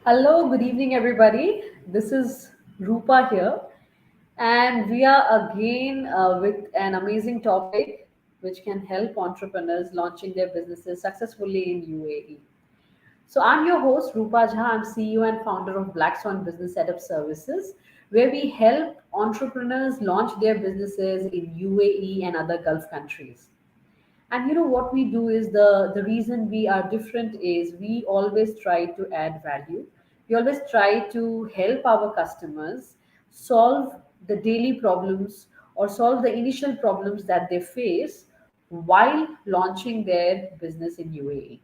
Hello, good evening, everybody. This is Rupa here, and we are again with an amazing topic which can help entrepreneurs launching their businesses successfully in UAE. So, I'm your host, Rupa Jha. I'm CEO and founder of Black Swan Business Setup Services, where we help entrepreneurs launch their businesses in UAE and other Gulf countries. And what we do is the reason we are different is we always try to add value. We always try to help our customers solve the daily problems or solve the initial problems that they face while launching their business in UAE.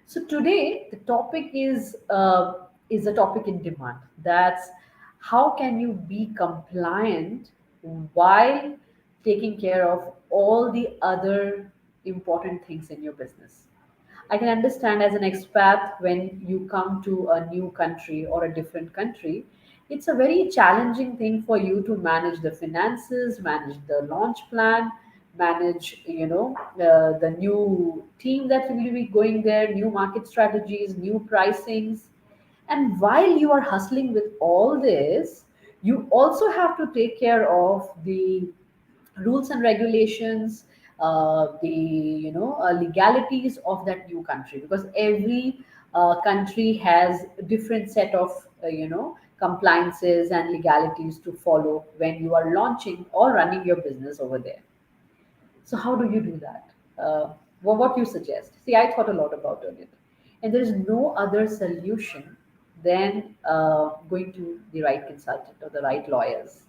So today the topic is a topic in demand. That's how can you be compliant while taking care of all the other important things in your business. I can understand as an expat when you come to a new country or a different country, it's a very challenging thing for you to manage the finances, manage the launch plan, manage the new team that will be going there, new market strategies, new pricings. And while you are hustling with all this, you also have to take care of the rules and regulations, the legalities of that new country, because every country has different set of compliances and legalities to follow when you are launching or running your business over there. So how do you do that? What you suggest? See, I thought a lot about it, and there is no other solution than going to the right consultant or the right lawyers.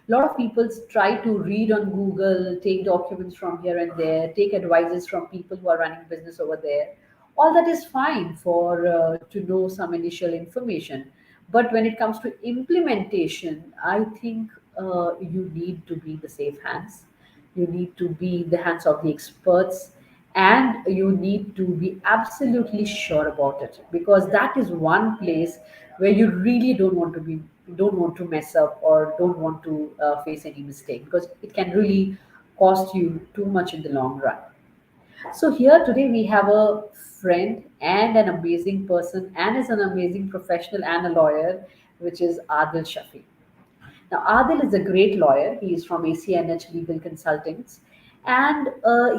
A lot of people try to read on Google, take documents from here and there, take advices from people who are running business over there. All that is fine for to know some initial information, but when it comes to implementation, I think you need to be the safe hands. You need to be in the hands of the experts, and you need to be absolutely sure about it, because that is one place where you really don't want to mess up or don't want to face any mistake, because it can really cost you too much in the long run. So here today we have a friend and an amazing person and is an amazing professional and a lawyer, which is Adil Shafi. Now, Adil is a great lawyer. He is from ACNH Legal Consultants, and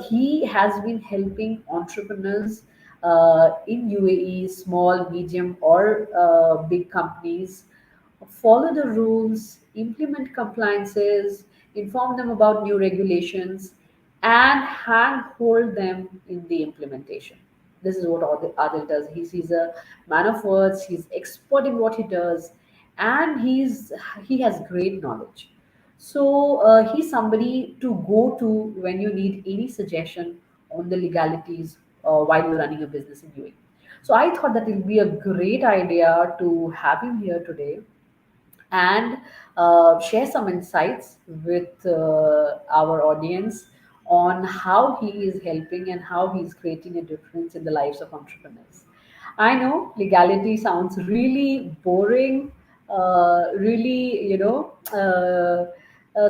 he has been helping entrepreneurs in UAE, small, medium, or big companies, follow the rules, implement compliances, inform them about new regulations, and handhold them in the implementation. This is what Adil does. He's a man of words. He's expert in what he does, and he has great knowledge. So he's somebody to go to when you need any suggestion on the legalities while you're running a business in UAE. So I thought that it will be a great idea to have him here today and share some insights with our audience on how he is helping and how he is creating a difference in the lives of entrepreneurs. I know legality sounds really boring, really,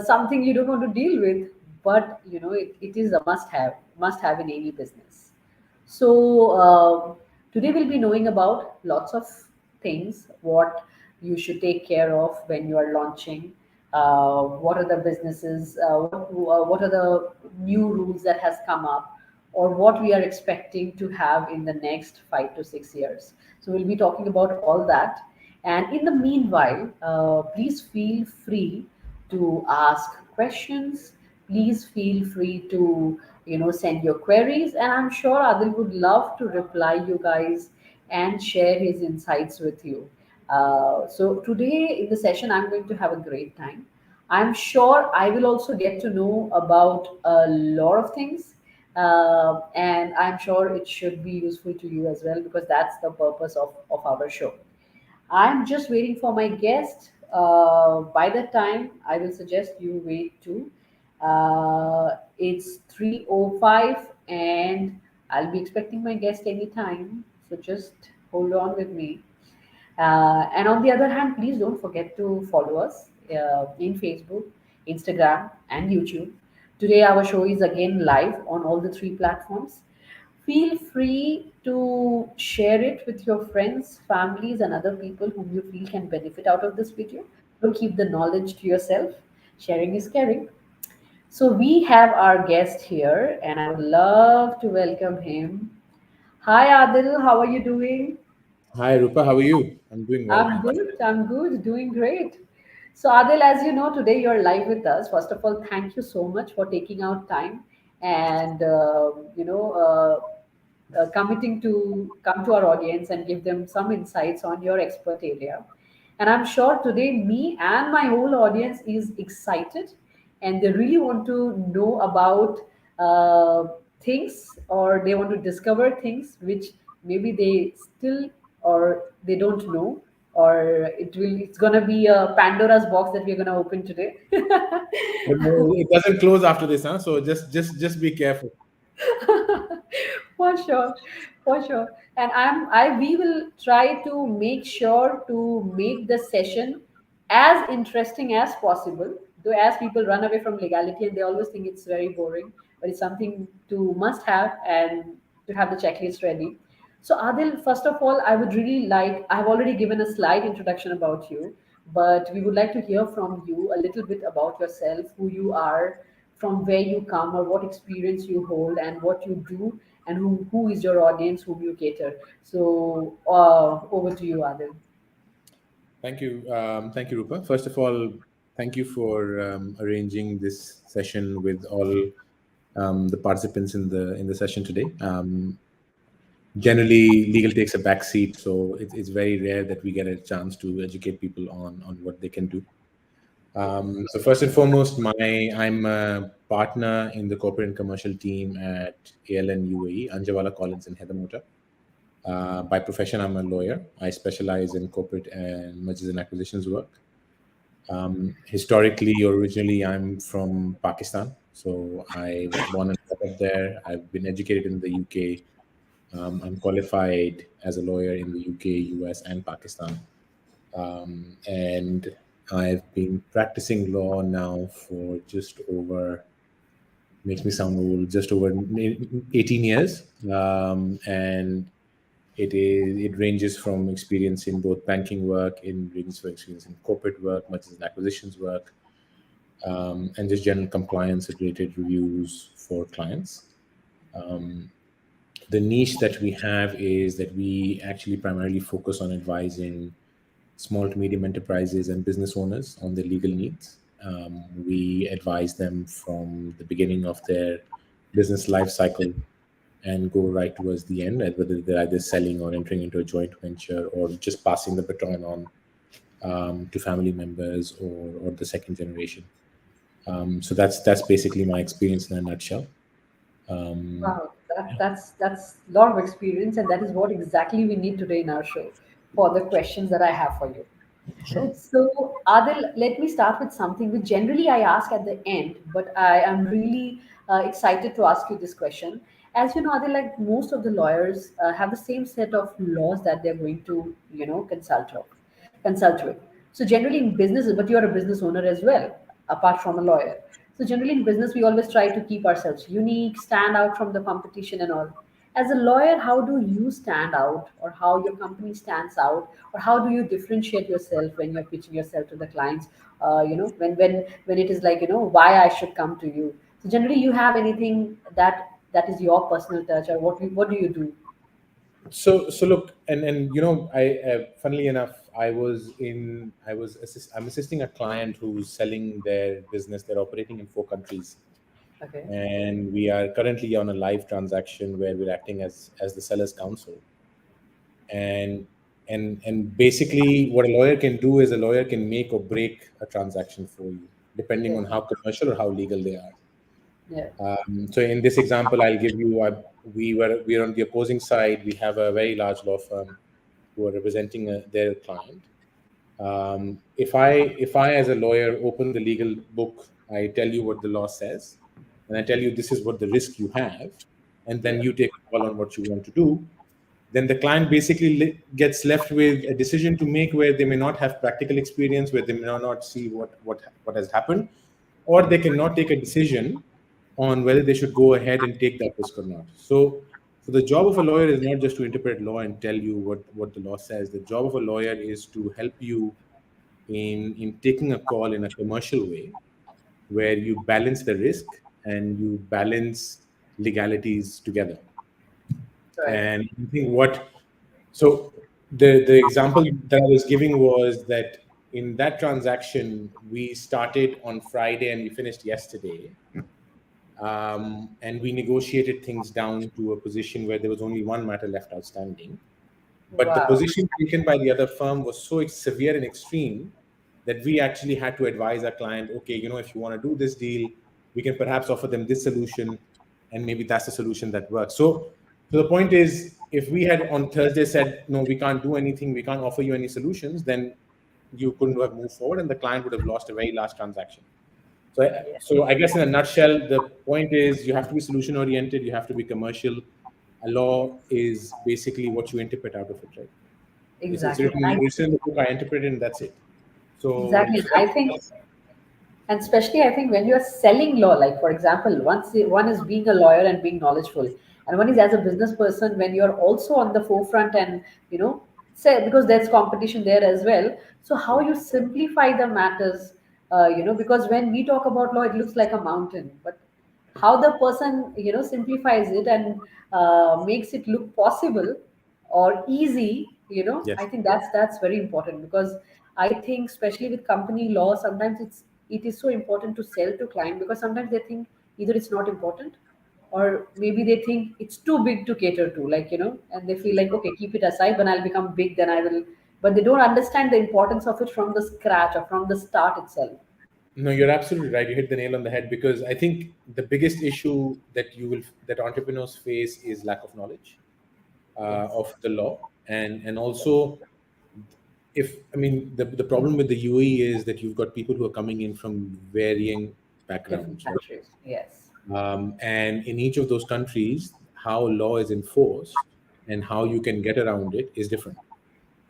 something you don't want to deal with, but it is a must have in any business. So today we'll be knowing about lots of things, what you should take care of when you are launching, what are the businesses, what are the new rules that has come up, or what we are expecting to have in the next 5 to 6 years. So we'll be talking about all that. And in the meanwhile, please feel free to ask questions. Please feel free to send your queries, and I'm sure Adil would love to reply you guys and share his insights with you. So today in the session, I'm going to have a great time. I'm sure I will also get to know about a lot of things, and I'm sure it should be useful to you as well, because that's the purpose of our show. I'm just waiting for my guest. By that time, I will suggest you wait too. It's 3:05, and I'll be expecting my guest anytime. So just hold on with me. And on the other hand, please don't forget to follow us in Facebook, Instagram, and YouTube. Today, our show is again live on all the three platforms. Feel free to share it with your friends, families, and other people whom you feel can benefit out of this video. Don't keep the knowledge to yourself. Sharing is caring. So we have our guest here, and I would love to welcome him. Hi, Adil. How are you doing? Hi Rupa, how are you? I'm doing well, I'm thank you. good. I'm good. Doing great. So, Adil, as you know, today you're live with us. First of all, thank you so much for taking out time and committing to come to our audience and give them some insights on your expert area. And I'm sure today me and my whole audience is excited and they really want to know about things, or they want to discover things which maybe they still or they don't know, or it's gonna be a Pandora's box that we're gonna open today. But no, it doesn't close after this, huh? So just be careful. For sure, for sure. And we will try to make sure to make the session as interesting as possible. Though as people run away from legality and they always think it's very boring, but it's something to must have and to have the checklist ready. So Adil, first of all, I would really like, I have already given a slight introduction about you, but we would like to hear from you a little bit about yourself, who you are, from where you come, or what experience you hold, and what you do, and who is your audience, whom you cater. So over to you, Adil. Thank you, Rupa. First of all, thank you for arranging this session with all the participants in the session today. Generally, legal takes a back seat, so it's very rare that we get a chance to educate people on what they can do. So first and foremost, I'm a partner in the corporate and commercial team at ALN UAE, Anjawala Collins and Hedamota. By profession, I'm a lawyer. I specialize in corporate and mergers and acquisitions work. Historically, originally, I'm from Pakistan. So I was born and brought up there. I've been educated in the UK. I'm qualified as a lawyer in the UK, US, and Pakistan. And I've been practicing law now for just over, makes me sound old, just over 18 years. And it ranges from experience in both banking work, in ranges for experience in corporate work, mergers and acquisitions work, and just general compliance related reviews for clients. The niche that we have is that we actually primarily focus on advising small to medium enterprises and business owners on their legal needs. We advise them from the beginning of their business life cycle and go right towards the end, and whether they're either selling or entering into a joint venture or just passing the baton on to family members or the second generation. So that's basically my experience in a nutshell. Wow, that's a lot of experience, and that is what exactly we need today in our show for the questions that I have for you. Sure. So, Adil, let me start with something which generally I ask at the end, but I am really excited to ask you this question. As you know, Adil, like most of the lawyers have the same set of laws that they're going to, consult with. So, generally in businesses, but you're a business owner as well, apart from a lawyer. So, generally in business, we always try to keep ourselves unique, stand out from the competition and all. As a lawyer, how do you stand out, or how your company stands out, or how do you differentiate yourself when you're pitching yourself to the clients? When it is like, why I should come to you. So generally, you have anything that is your personal touch, or what do you do? So look, and I funnily enough, I'm assisting a client who's selling their business. They're operating in 4 countries, Okay. and we are currently on a live transaction where we're acting as the seller's counsel. And and and basically what a lawyer can do is a lawyer can make or break a transaction for you depending Yeah. on how commercial or how legal they are. Yeah. So in this example, I'll give you, we're on the opposing side. We have a very large law firm who are representing their client. If I as a lawyer open the legal book, I tell you what the law says, and I tell you this is what the risk you have, and then Yeah. you take a call on what you want to do. Then the client basically gets left with a decision to make where they may not have practical experience, where they may not see what has happened, or they cannot take a decision on whether they should go ahead and take that risk or not. So So the job of a lawyer is not just to interpret law and tell you what the law says. The job of a lawyer is to help you in taking a call in a commercial way where you balance the risk and you balance legalities together. Right. And I think so the example that I was giving was that in that transaction, we started on Friday and we finished yesterday. And we negotiated things down to a position where there was only one matter left outstanding. But the Wow. position taken by the other firm was so severe and extreme that we actually had to advise our client, okay, if you want to do this deal, we can perhaps offer them this solution, and maybe that's the solution that works. So the point is, if we had on Thursday said, no, we can't do anything, we can't offer you any solutions, then you couldn't have moved forward, and the client would have lost a very large transaction. Yes. So I guess in a nutshell, the point is you have to be solution oriented, you have to be commercial. A law is basically what you interpret out of it, right? It's Exactly. written, it's in the book, I interpret it, and that's it. So, Exactly. so I think, and especially I think when you are selling law, like for example, one is being a lawyer and being knowledgeable, and one is as a business person when you're also on the forefront and say because there's competition there as well. So how you simplify the matters, because when we talk about law, it looks like a mountain, but how the person simplifies it and makes it look possible or easy, I yes. think that's very important, because I think especially with company law sometimes it is so important to sell to client, because sometimes they think either it's not important or maybe they think it's too big to cater to, like and they feel like, okay, keep it aside, when I'll become big then I will, but they don't understand the importance of it from the scratch or from the start itself. No, you're absolutely right. You hit the nail on the head, because I think the biggest issue that entrepreneurs face is lack of knowledge Yes. of the law, and also, if I mean, the problem with the UAE is that you've got people who are coming in from varying Different backgrounds, right? countries. Yes. And in each of those countries, how law is enforced and how you can get around it is different.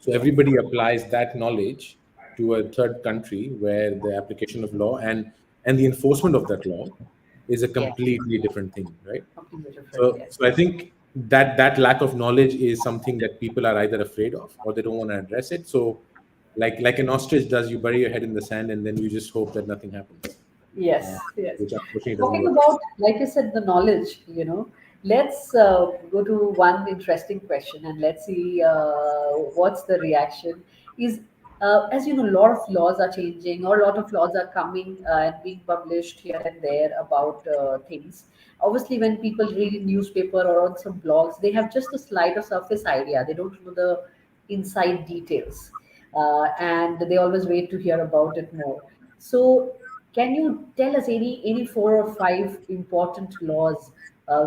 So Yes. everybody applies that knowledge to a third country where the application of law and the enforcement of that law is a Yes. completely different thing, right? Completely different. So, Yes. so I think that lack of knowledge is something that people are either afraid of or they don't want to address it. So, like an ostrich does, you bury your head in the sand and then you just hope that nothing happens, Yes, yes. which unfortunately doesn't Talking work. about, like you said, the knowledge, let's go to one interesting question and let's see what's the reaction. Is, as you know, a lot of laws are changing, or a lot of laws are coming and being published here and there about things. Obviously, when people read in newspaper or on some blogs, they have just a slight or surface idea. They don't know the inside details, and they always wait to hear about it more. So, can you tell us any four or five important laws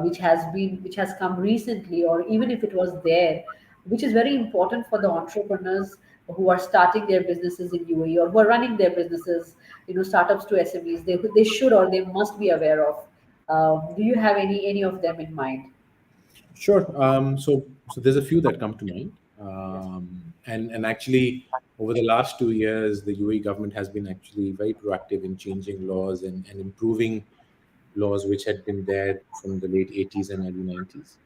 which has come recently, or even if it was there, which is very important for the entrepreneurs who are starting their businesses in UAE or who are running their businesses, startups to SMEs, they should or they must be aware of. Do you have any of them in mind? Sure. So there's a few that come to mind, Yes. and actually, over the last 2 years, the UAE government has been actually very proactive in changing laws and improving laws which had been there from the late 80s and early 90s.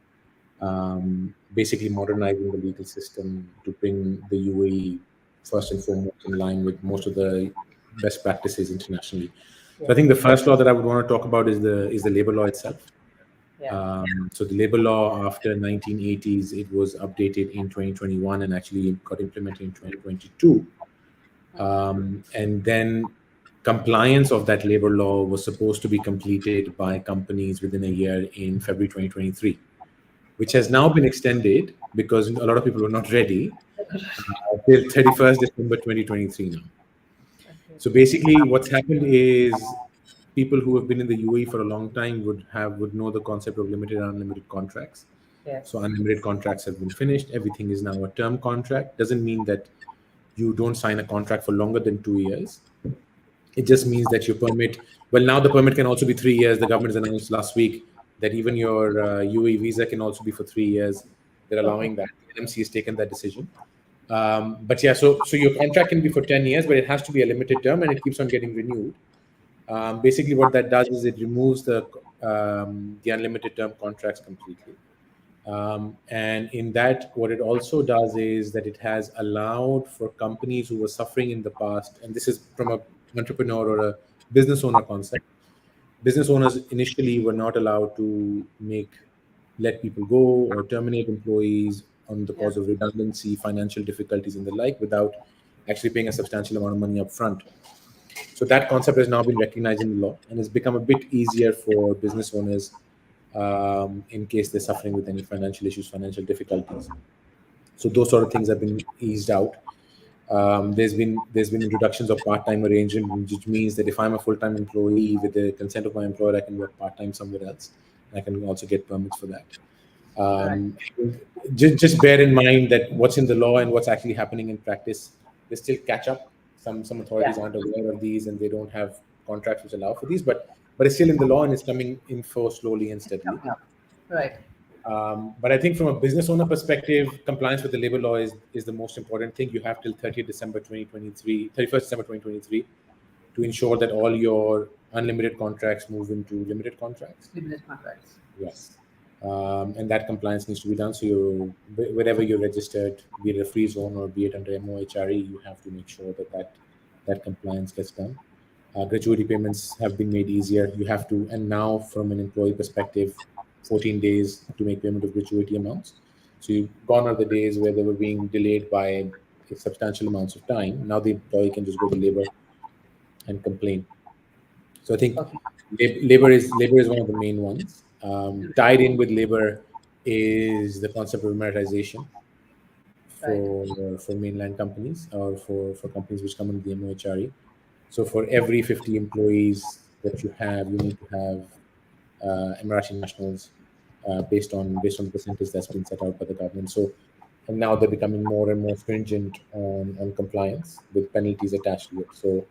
Basically, modernizing the legal system to bring the UAE first and foremost in line with most of the best practices internationally. So I Yes. think the first law that I would want to talk about is the labor law itself. Yeah. So the labor law after 1980s, it was updated in 2021 and actually got implemented in 2022. And then compliance of that labor law was supposed to be completed by companies within a year in February 2023, which has Okay. now been extended because a lot of people were not ready till 31st December 2023 now. Okay. So basically, what's happened is people who have been in the UAE for a long time would know the concept of limited and unlimited contracts. So Yes. unlimited contracts have been finished. Everything is now a term contract. Doesn't mean that you don't sign a contract for longer than 2 years. It just means that your permit, well, now the permit can also be 3 years. The government has announced last week that even your UAE visa can also be for 3 years. They're Okay. allowing that. The NMC has taken that decision. But yeah, so your contract can be for 10 years, but it has to be a limited term and it keeps on getting renewed. Basically, what that does is it removes the unlimited term contracts completely. And in that, what it also does is that it has allowed for companies who were suffering in the past, and this is from a entrepreneur or a business owner concept. Business owners initially were not allowed to let people go or terminate employees on the Yeah. cause of redundancy, financial difficulties, and the like without actually paying a substantial amount of money up front. So that concept has now been recognized in the law and has become a bit easier for business owners in case they're suffering with any financial issues, financial difficulties. So those sort of things have been eased out. There's been introductions of part-time arrangement, which means that if I'm a full-time employee, with the consent of my employer, I can work part-time somewhere else. And I can also get permits for that. Right. Just bear in mind that what's in the law and what's actually happening in practice, they still catch up. Some authorities Yeah. aren't aware of these and they don't have contracts which allow for these, but it's still in the law and it's coming in force slowly and steadily. Coming up. Right. But I think from a business owner perspective, compliance with the labor law is the most important thing. You have till 30th December 2023, 31st December 2023 to ensure that all your unlimited contracts move into limited contracts. Limited contracts. Yes. And that compliance needs to be done. So wherever you're registered, be it a free zone or be it under MOHRE, you have to make sure that compliance gets done. Gratuity payments have been made easier. You have to, and now from an employee perspective, 14 days to make payment of gratuity amounts. So gone are the days where they were being delayed by substantial amounts of time. Now the employee can just go to labor and complain. So I think Okay. labor is one of the main ones. Tied in with labor is the concept of meritization Right. for mainland companies or for companies which come under the MOHRE. So for every 50 employees that you have, you need to have Emirati nationals based on the percentage that's been set out by the government. So and now they're becoming more and more stringent on compliance with penalties attached to it. So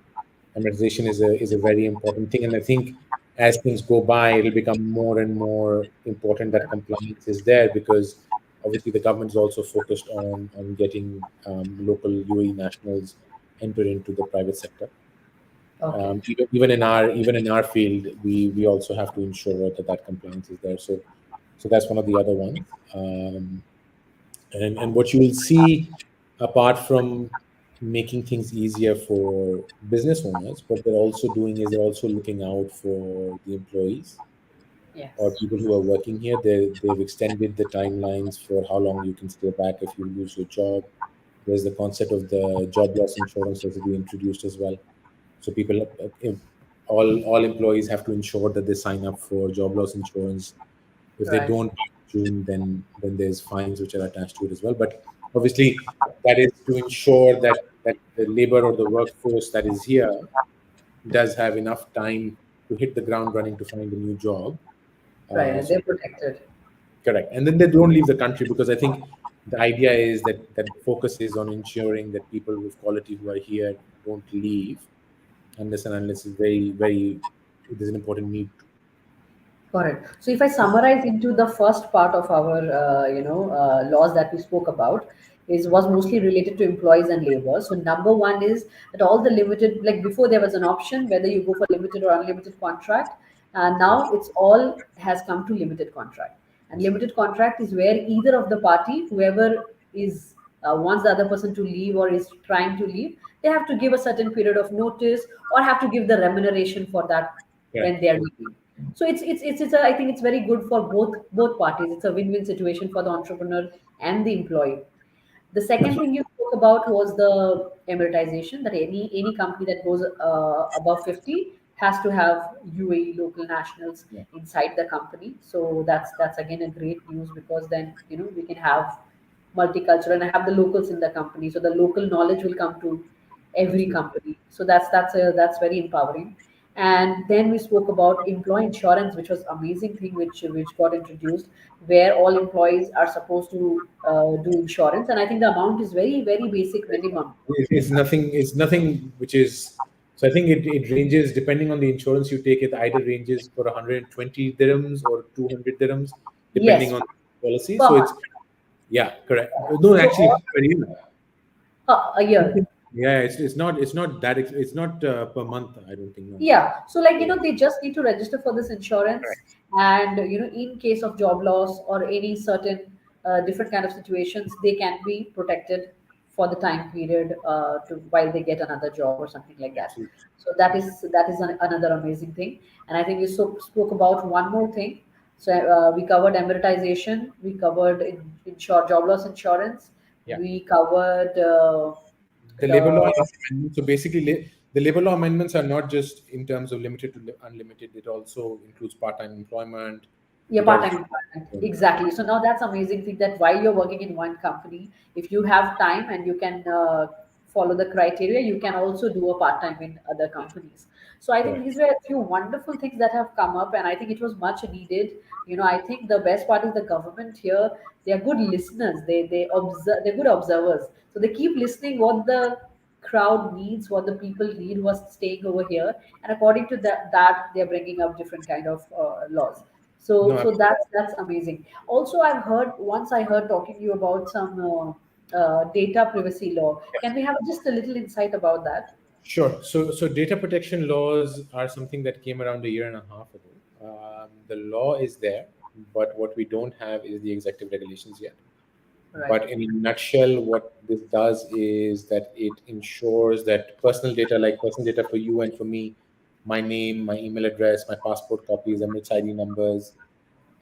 amortization is a very important thing, and I think as things go by, it'll become more and more important that compliance is there because obviously the government is also focused on getting local UAE nationals entered into the private sector. Okay. Even in our field, we also have to ensure that compliance is there. So that's one of the other ones. And what you will see, apart from making things easier for business owners, what they're also doing is they're also looking out for the employees or Yes. people who are working here. They've extended the timelines for how long you can stay back if you lose your job. There's the concept of the job loss insurance that's been introduced as well. So people, if all employees have to ensure that they sign up for job loss insurance. If they Right. don't by June, then there's fines which are attached to it as well. But obviously, that is to ensure that the labor or the workforce that is here does have enough time to hit the ground running to find a new job. Right. And So they're protected. correct, and then they don't leave the country because I think the idea is that the focus is on ensuring that people with quality who are here don't leave unless and unless it's very there's an important need to. Correct. So if I summarize into the first part of our, laws that we spoke about, is was mostly related to employees and labor. So number one is that all the limited, like before there was an option whether you go for limited or unlimited contract, and now it's all has come to limited contract. And limited contract is where either of the party, whoever is wants the other person to leave or is trying to leave, they have to give a certain period of notice or have to give the remuneration for that when Correct. they are leaving. So I think it's very good for both parties. It's a win-win situation for the entrepreneur and the employee. The second thing you spoke about was the amortization, that any company that goes above 50 has to have UAE local nationals Yeah. inside the company. So that's again a great news because then we can have multicultural and have the locals in the company. So the local knowledge will come to every Absolutely. company. So that's very empowering. And then we spoke about employee insurance, which was amazing thing which got introduced, where all employees are supposed to do insurance, and I think the amount is very basic minimum. It's nothing which is. So I think it ranges depending on the insurance you take. It either ranges for 120 dirhams or 200 dirhams, depending Yes, on the policy. per So it's month. yeah, correct. No, So actually, all per year. a year. Yeah, it's not that it's not per month. I don't think, no. Yeah. So, like, Yeah. they just need to register for this insurance. Correct. And, in case of job loss or any certain different kind of situations, they can be protected for the time period to while they get another job or something like that. Absolutely. So that is another amazing thing. And I think we spoke about one more thing. So we covered amortization, we covered job loss insurance, Yeah. we covered The labor law the amendments. So basically, the labor law amendments are not just in terms of limited to unlimited. It also includes part-time employment. Yeah, It also part-time employment. Exactly. So now that's amazing thing that while you're working in one company, if you have time and you can follow the criteria, you can also do a part-time in other companies. So I think correct. these were a few wonderful things that have come up, and I think it was much needed. I think the best part is the government here. They are good listeners. They observe. They're good observers. So they keep listening what the crowd needs, what the people need who are staying over here, and according to that they're bringing up different kind of laws. so No, so that's amazing. Also, I heard talking to you about some data privacy law. Can we have just a little insight about that? sure. So data protection laws are something that came around a year and a half ago. The law is there, but what we don't have is the executive regulations yet. Right. But in a nutshell, what this does is that it ensures that personal data for you and for me, my name, my email address, my passport copies, Emirates ID numbers,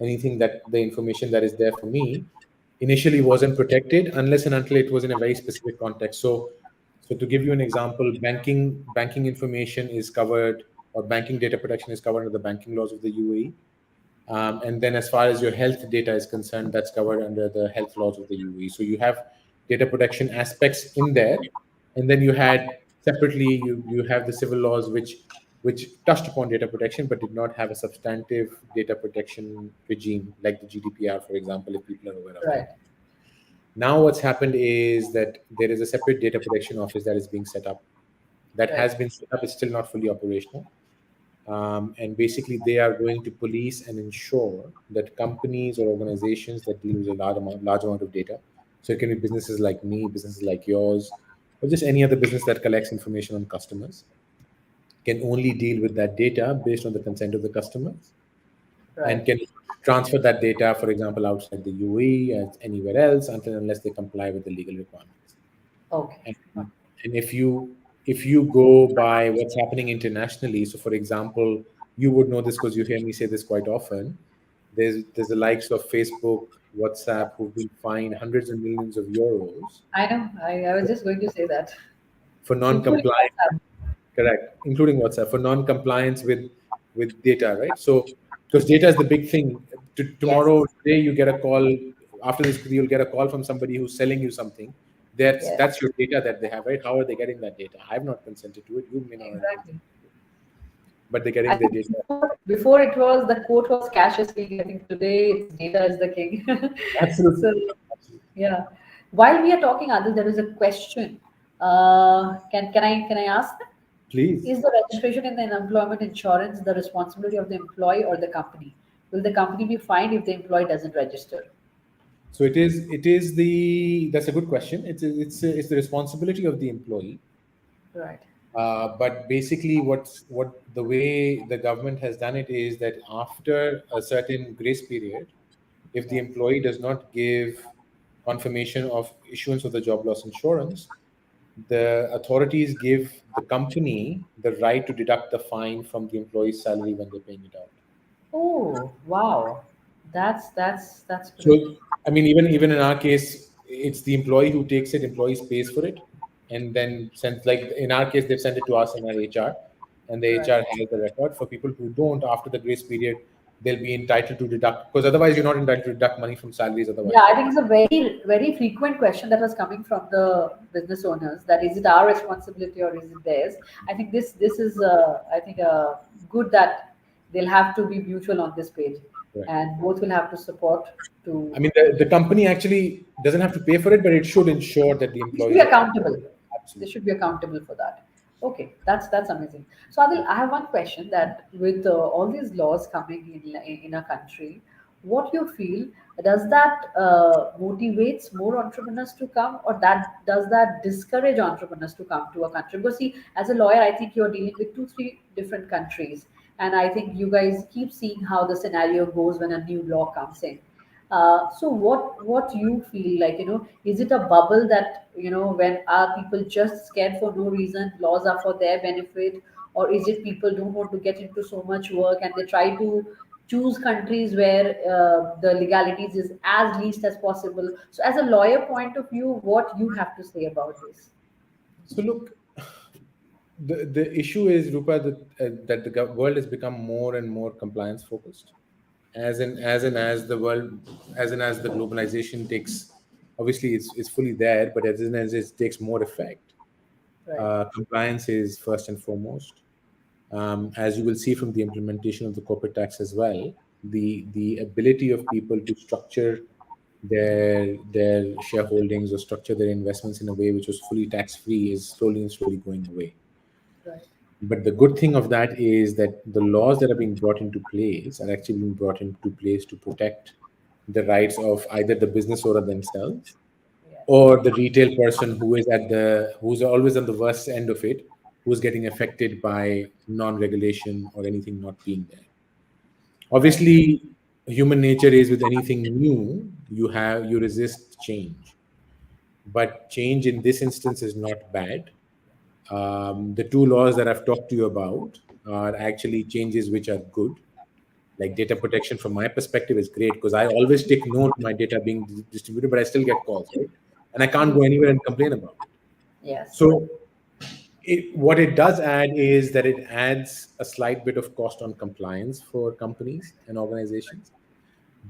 anything that the information that is there for me initially wasn't protected unless and until it was in a very specific context. So to give you an example, banking information is covered, or banking data protection is covered under the banking laws of the UAE. And then, as far as your health data is concerned, that's covered under the health laws of the UAE. So you have data protection aspects in there, and then you had separately you have the civil laws which touched upon data protection but did not have a substantive data protection regime like the GDPR, for example, if people are aware of that. Right. Now, what's happened is that there is a separate data protection office that is being set up. That Right. has been set up; it's still not fully operational. And basically, they are going to police and ensure that companies or organizations that deal with a large amount of data, so it can be businesses like me, businesses like yours, or just any other business that collects information on customers, can only deal with that data based on the consent of the customers, and Right. can transfer that data, for example, outside the UAE as anywhere else, until unless they comply with the legal requirements. Okay. And, and if you go by what's happening internationally, so for example, you would know this because you hear me say this quite often. There's the likes of Facebook, WhatsApp, who've been fined hundreds of millions of euros I know. I was just going to say that, for including non-compliance. WhatsApp. Correct, including WhatsApp, for non-compliance with data, right? So because data is the big thing. Yes. Tomorrow, today, you get a call. After this, you'll get a call from somebody who's selling you something. Yes. That's your data that they have, right? How are they getting that data? I've not consented to it. You may not have consented, Exactly. but they're I getting their think data. before it was the quote was cash is king. I think today it's data is the king. Absolutely. So yeah. While we are talking, Adil, there is a question. Can I ask? Please. Is the registration in the unemployment insurance the responsibility of the employee or the company? Will the company be fined if the employee doesn't register? So it is the that's a good question. It's the responsibility of the employee. Right. But basically, what the way the government has done it is that after a certain grace period, if the Yes. employee does not give confirmation of issuance of the job loss insurance, the authorities give the company the right to deduct the fine from the employee's salary when they're paying it out. Oh, wow. That's great. So, I mean, even in our case, it's the employee who takes it. Employees pays for it, and then sends, like in our case, they've sent it to us in our HR, and the Right. HR has the record. For people who don't, after the grace period, they'll be entitled to deduct, because otherwise you're not entitled to deduct money from salaries Yeah, otherwise, I right? think it's a very frequent question that was coming from the business owners. That is it our responsibility or is it theirs? I think this is I think good that they'll have to be mutual on this page, Right. and both will have to support I to. mean, the company actually doesn't have to pay for it, but it should ensure that the They should be employees are accountable. They absolutely. should be accountable for that. Okay, that's amazing. So Adil, I have one question that with all these laws coming in a country, what you feel, does that motivates more entrepreneurs to come, or that does that discourage entrepreneurs to come to a country? Because see, as a lawyer, I think you're dealing with two, three different countries, and I think you guys keep seeing how the scenario goes when a new law comes in. So what you feel like, is it a bubble that, when are people just scared for no reason, laws are for their benefit, or is it people don't want to get into so much work and they try to choose countries where the legalities is as least as possible? So as a lawyer point of view, what you have to say about this? So look, the issue is, Rupa, that the world has become more and more compliance focused, as the world, as the globalization takes, obviously it's fully there, but as it takes more effect, Right. compliance is first and foremost. As you will see from the implementation of the corporate tax as well, the ability of people to structure their shareholdings or structure their investments in a way which was fully tax free is slowly and slowly going away. Right. But the good thing of that is that the laws that are being brought into place are actually being brought into place to protect the rights of either the business owner themselves Yes. or the retail person who's always on the worst end of it, who's getting affected by non-regulation or anything not being there. Right. Obviously, human nature is, with anything new, you resist change. But change in this instance is not bad. The two laws that I've talked to you about are actually changes which are good. Like data protection, from my perspective, is great because I always take note of my data being distributed, but I still get calls, right? And I can't go anywhere and complain about it. Yes. So what it does add is that it adds a slight bit of cost on compliance for companies and organizations.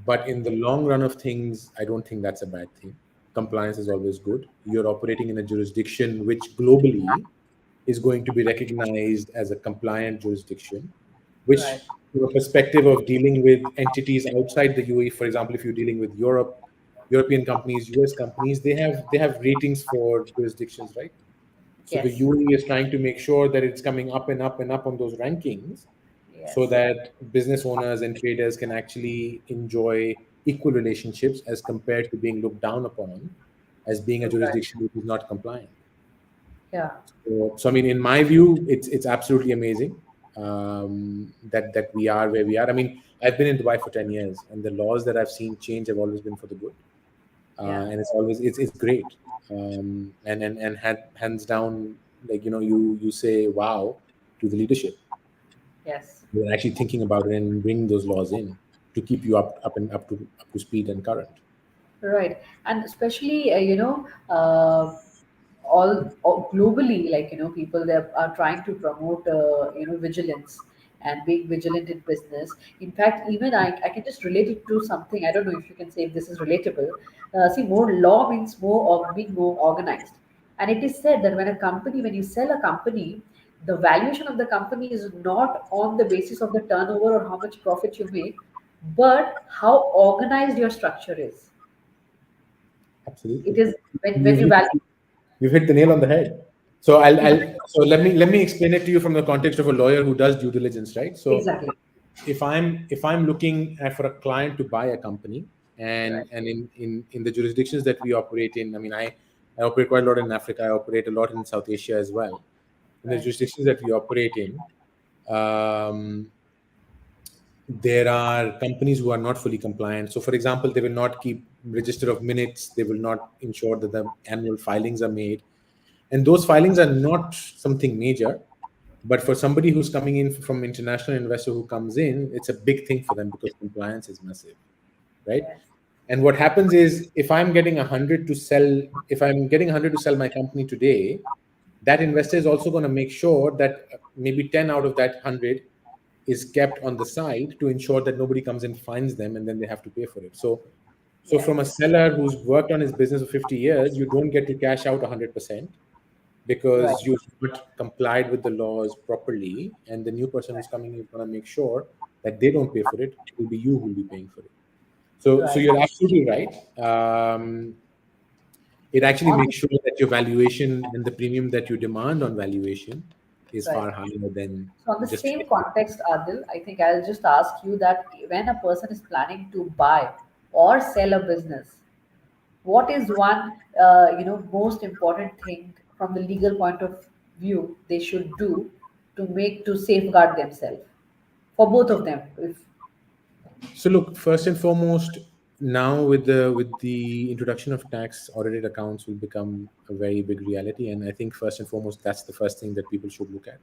But in the long run of things, I don't think that's a bad thing. Compliance is always good. You're operating in a jurisdiction which globally is going to be recognized as a compliant jurisdiction, Right. which, from a perspective of dealing with entities outside the UAE, for example, if you're dealing with European companies, US companies, they have ratings for jurisdictions, right? So the Yes. UAE is trying to make sure that it's coming up and up and up on those rankings, so Yes. that business owners and traders can actually enjoy equal relationships as compared to being looked down upon as being a Right. jurisdiction which is not compliant. Yeah. So I mean, in my view, it's absolutely amazing that we are where we are. I mean, I've been in Dubai for 10 years, and the laws that I've seen change have always been for the good, Yeah. and it's great. Hands down, like you say wow to the leadership. Yes. We're actually thinking about it and bringing those laws in to keep you up to speed and current. Right. And especially, all globally, like, people that are trying to promote, vigilance and being vigilant in business. In fact, even I can just relate it to something. I don't know if you can say if this is relatable. See, more law means more or being more organized. And it is said that when you sell a company, the valuation of the company is not on the basis of the turnover or how much profit you make, but how organized your structure is. It Absolutely. is when You've, you you've, value. you've hit the nail on the head. So It, let me explain it to you from the context of a lawyer who does due diligence, right? So exactly. if I'm looking at for a client to buy a company, Right. and in the jurisdictions that we operate in, I mean, I operate quite a lot in Africa. I operate a lot in South Asia as well. In the Right. jurisdictions that we operate in, um, there are companies who are not fully compliant. So, for example, they will not keep register of minutes. They will not ensure that the annual filings are made, and those filings are not something major. But for somebody who's coming in from international investor who comes in, it's a big thing for them because compliance is massive, right? Yes. And what happens is, if I'm getting 100 to sell my company today, that investor is also going to make sure that maybe 10 out of that 100 is kept on the side to ensure that nobody comes and finds them and then they have to pay for it. So from a Yes. seller who's worked on his business for 50 years, you don't get to cash out 100% Right. because you've not complied with the laws properly. And the new person who's coming in is going to make sure that they don't pay for it. It will be you who will be paying for it. So Right. you're absolutely right. It actually On makes sure that your valuation and the premium that you demand on valuation is Right. far higher than So, on the just same trading. context, Adil, I think I'll just ask you that when a person is planning to buy or sell a business, what is one most important thing from the legal point of view they should do to safeguard themselves for both of them? If So look, first and foremost, now with the introduction of tax, audited accounts will become a very big reality, and I think first and foremost that's the first thing that people should look at.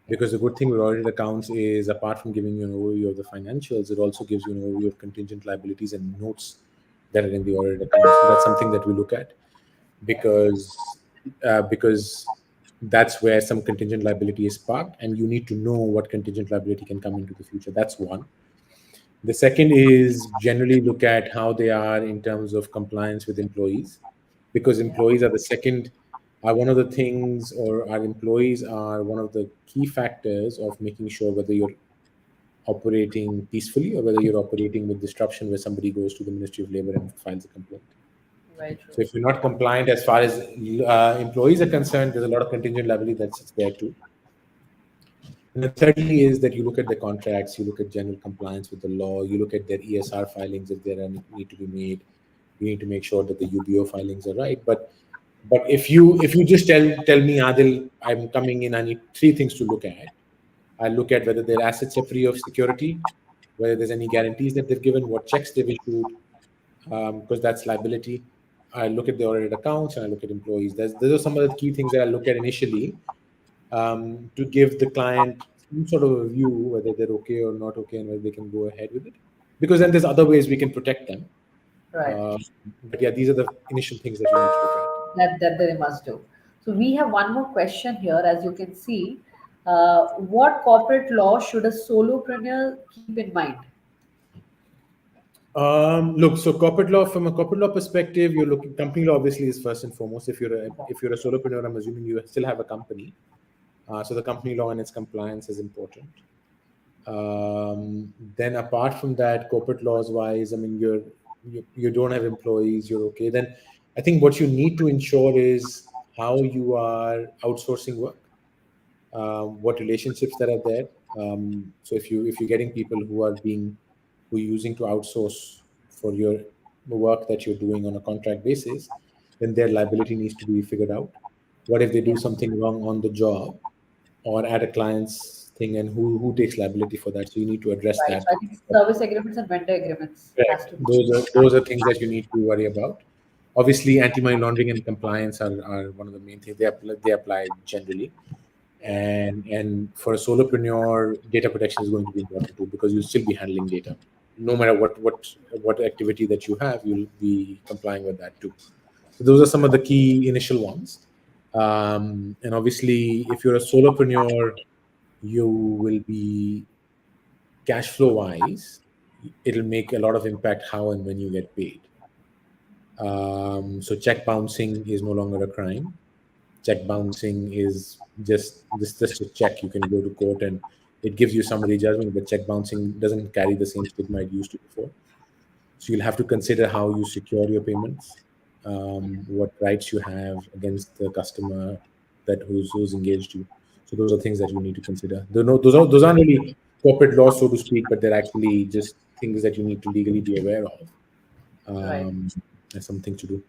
Because the good thing with audited accounts is, apart from giving you an overview of the financials, it also gives you an overview of contingent liabilities and notes that are in the audited accounts. So that's something that we look at, because that's where some contingent liability is parked, and you need to know what contingent liability can come into the future. That's one. The second is generally look at how they are in terms of compliance with employees, because yeah, employees are the second, are one of the things, or our employees are one of the key factors of making sure whether you're operating peacefully or whether you're operating with disruption, where somebody goes to the Ministry of Labor and files a complaint. very true. So if you're not compliant as far as employees are concerned, there's a lot of contingent liability that sits there too. And then thirdly is that you look at the contracts, you look at general compliance with the law, you look at their ESR filings if there are need to be made. You need to make sure that the UBO filings are right. But if you just tell me, Adil, I'm coming in, I need three things to look at. I look at whether their assets are free of security, whether there's any guarantees that they've given, what checks they've issued, because that's liability. I look at the audited accounts and I look at employees. Those are some of the key things that I look at initially, to give the client some sort of a view whether they're okay or not okay and whether they can go ahead with it. Because then there's other ways we can protect them. Right. Uh, but yeah, these are the initial things that you need to look at. That they must do. So we have one more question here, as you can see. What corporate law should a solopreneur keep in mind? Look, so corporate law, from a corporate law perspective, you're looking, company law obviously is first and foremost. If you're a solopreneur, I'm assuming you still have a company. So the company law and its compliance is important. Then apart from that, corporate laws wise, I mean, you don't have employees, you're okay. Then I think what you need to ensure is how you are outsourcing work, what relationships that are there. So if you're getting people who are using to outsource for your work that you're doing on a contract basis, then their liability needs to be figured out. What if they Yeah, do something wrong on the job or at a client's thing, and who takes liability for that? So you need to address right. that. So I think service agreements and vendor agreements has Correct. to be. Those are things that you need to worry about. Obviously, anti-money laundering and compliance are one of the main things. They apply generally, Yeah, and for a solopreneur, data protection is going to be important too, because you'll still be handling data. No matter what activity that you have, you'll be complying with that too. So those are some of the key initial ones. And obviously, if you're a solopreneur, you will be, cash flow wise, it'll make a lot of impact how and when you get paid. So check bouncing is no longer a crime. Check bouncing is just a check. You can go to court and it gives you summary judgment, but check bouncing doesn't carry the same stigma it used to before. So you'll have to consider how you secure your payments, what rights you have against the customer who's engaged you. So those are things that you need to consider. Those aren't really corporate laws, so to speak, but they're actually just things that you need to legally be aware of. right. Um, as something to do.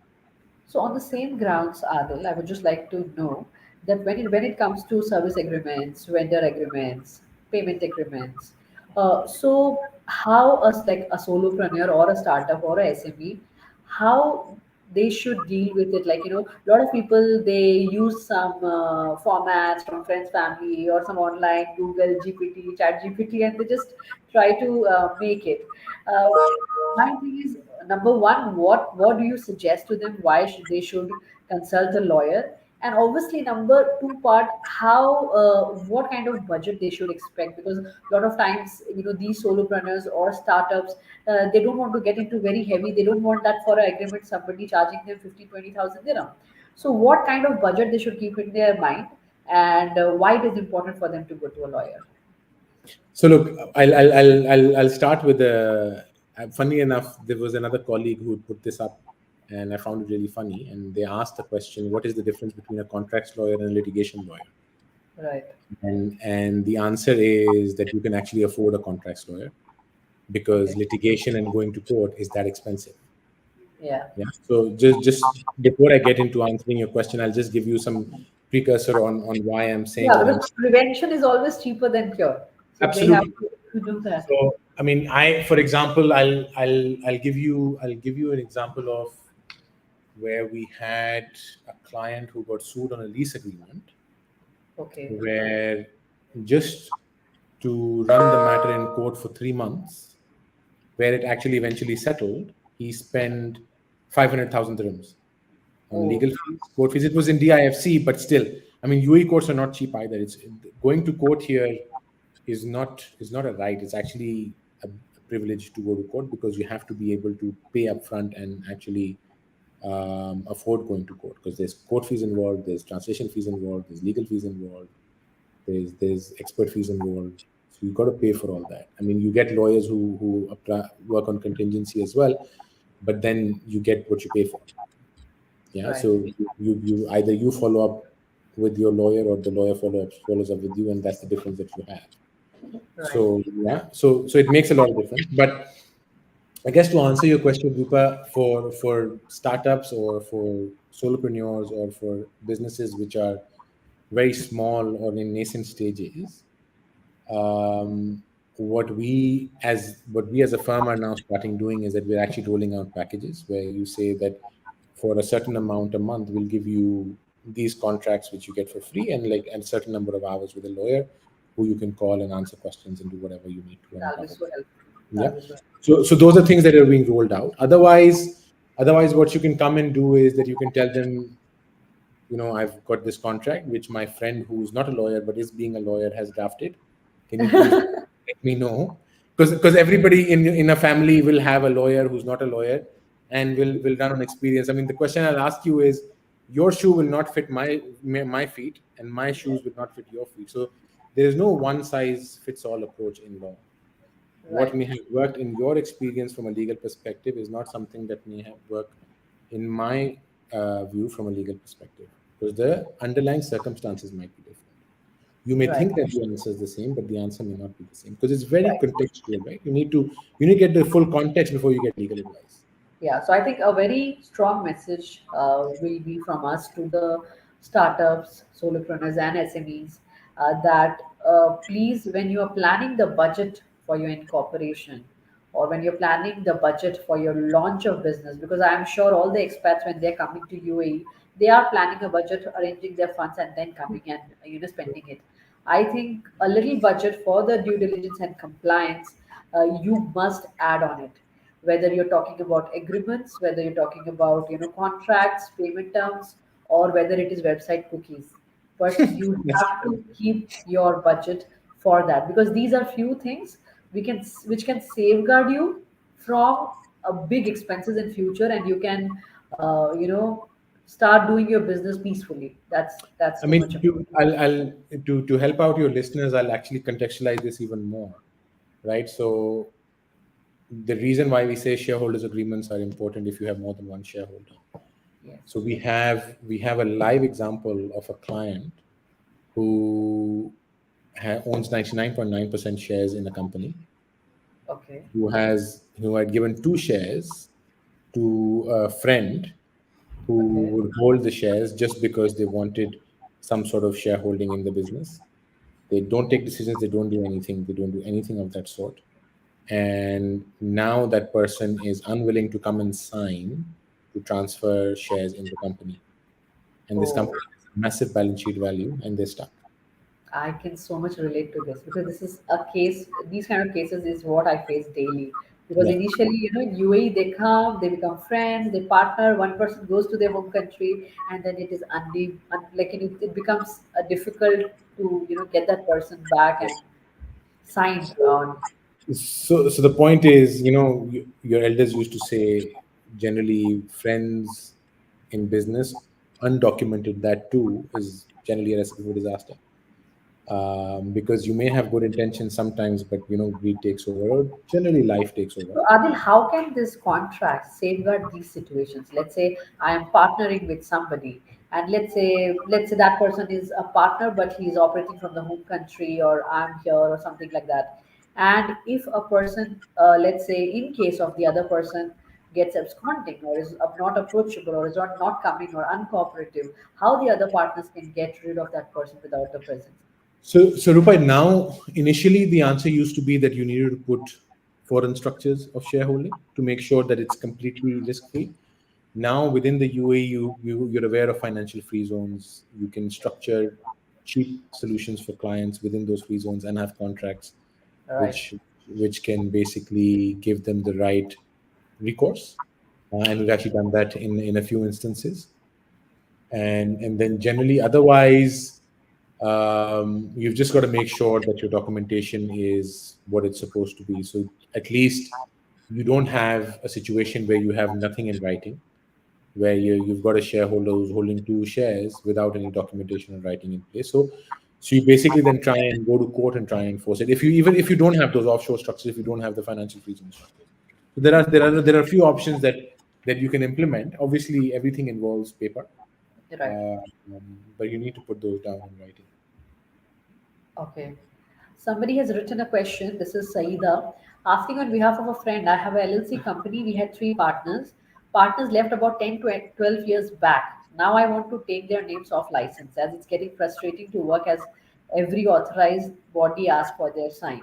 So on the same grounds, Adil, I would just like to know that when it comes to service agreements, vendor agreements, payment agreements, so how us like a solopreneur or a startup or a SME, how they should deal with it? Like a lot of people they use some formats from friends, family, or some online Google GPT, Chat GPT, and they just try to make it. Uh, my thing is, number one, what do you suggest to them? Why should consult a lawyer? And obviously, number two part, how what kind of budget they should expect? Because a lot of times, these solopreneurs or startups, they don't want to get into very heavy. They don't want that for an agreement somebody charging them 50, 20,000 dirham. So, what kind of budget they should keep in their mind, and why it is important for them to go to a lawyer? So look, I'll start with the. Funny enough, there was another colleague who put this up, and I found it really funny. And they asked the question, "What is the difference between a contracts lawyer and a litigation lawyer?" Right. And the answer is that you can actually afford a contracts lawyer because Okay. litigation and going to court is that expensive. Yeah. Yeah. So just before I get into answering your question, I'll just give you some precursor on why I'm saying Yeah, what I'm because saying. prevention is always cheaper than cure. So they have Absolutely. to do that. So I mean, for example, I'll give you an example of where we had a client who got sued on a lease agreement, Okay. where just to run the matter in court for 3 months, where it actually eventually settled, he spent 500,000 dirhams on Oh, legal fees, court fees. It was in DIFC, but still, I mean, UAE courts are not cheap either. It's going to court here is not a right. It's actually a privilege to go to court because you have to be able to pay upfront and actually afford going to court because there's court fees involved, there's translation fees involved, there's legal fees involved, there's expert fees involved. So you got to pay for all that. I mean, you get lawyers who work on contingency as well, but then you get what you pay for. Yeah. right, So you either you follow up with your lawyer or the lawyer follows up with you, and that's the difference that you have. right, So yeah, so it makes a lot of difference. But I guess to answer your question, Rupa, for startups or for solopreneurs or for businesses which are very small or in nascent stages, um, what we as a firm are now starting doing is that we're actually rolling out packages where you say that for a certain amount a month we'll give you these contracts which you get for free and like a certain number of hours with a lawyer who you can call and answer questions and do whatever you need to on that'll be top of so that. helpful. Yeah. That'll be so helpful. So those are things that are being rolled out. Otherwise what you can come and do is that you can tell them, I've got this contract which my friend who's not a lawyer but is being a lawyer has drafted. Can you please let me know? Because everybody in a family will have a lawyer who's not a lawyer and will run on experience. I mean, the question I'll ask you is, your shoe will not fit my feet, and my shoes will not fit your feet. So there is no one size fits all approach in law. What Right, may have worked in your experience from a legal perspective is not something that may have worked in my view from a legal perspective, because the underlying circumstances might be different. You may right, think that the answer is the same, but the answer may not be the same because it's very right. contextual, right? You need to get the full context before you get legal advice. Yeah, so I think a very strong message will be from us to the startups, solopreneurs, and SMEs that please, when you are planning the budget for your incorporation or when you're planning the budget for your launch of business, because I'm sure all the expats, when they're coming to UAE, they are planning a budget, arranging their funds, and then coming and spending it. I think a little budget for the due diligence and compliance you must add on it, whether you're talking about agreements, whether you're talking about contracts, payment terms, or whether it is website cookies. But you Yes. have to keep your budget for that, because these are few things which can safeguard you from a big expenses in future, and you can start doing your business peacefully. That's I so much mean, important. to help out your listeners, I'll actually contextualize this even more, right? So the reason why we say shareholders agreements are important if you have more than one shareholder. So Yes. we have a live example of a client who owns 99.9% shares in a company, Okay. who had given two shares to a friend who Okay. would hold the shares just because they wanted some sort of shareholding in the business. They don't take decisions, they don't do anything of that sort. And now that person is unwilling to come and sign to transfer shares in the company. And this Oh, company has a massive balance sheet value and they're stuck. I can so much relate to this, because this is a case, these kind of cases is what I face daily. Because Yeah. initially, in UAE, they come, they become friends, they partner, one person goes to their home country, and then it is like it becomes difficult to get that person back and signed on. So the point is, your elders used to say, generally, friends in business, undocumented that too, is generally a recipe for disaster. because you may have good intentions sometimes, but greed takes over, or generally life takes over. So, Adil, how can this contract safeguard these situations? Let's say I am partnering with somebody, and let's say that person is a partner, but he is operating from the home country, or I'm here, or something like that. And if a person, let's say, in case of the other person gets absconding, or is not approachable, or is not coming, or uncooperative, how the other partners can get rid of that person without the presence? So Rupai, now initially the answer used to be that you needed to put foreign structures of shareholding to make sure that it's completely risk free. Now within the UAE, you're aware of financial free zones. You can structure cheap solutions for clients within those free zones and have contracts, Right. which can basically give them the right recourse. And we've actually done that in a few instances. And then generally otherwise, you've just got to make sure that your documentation is what it's supposed to be. So at least you don't have a situation where you have nothing in writing, where you've got a shareholder who's holding two shares without any documentation and writing in place. So you basically then try and go to court and try and enforce it. If you even if you don't have those offshore structures, if you don't have the financial freezing structures, so there are a few options that you can implement. Obviously, everything involves paper, Right. uh, but you need to put those down in writing. Okay. Somebody has written a question. This is Saida asking on behalf of a friend. I have a LLC company. We had three partners. Partners left about 10 to 12 years back. Now I want to take their names off license as it's getting frustrating to work as every authorized body asks for their sign.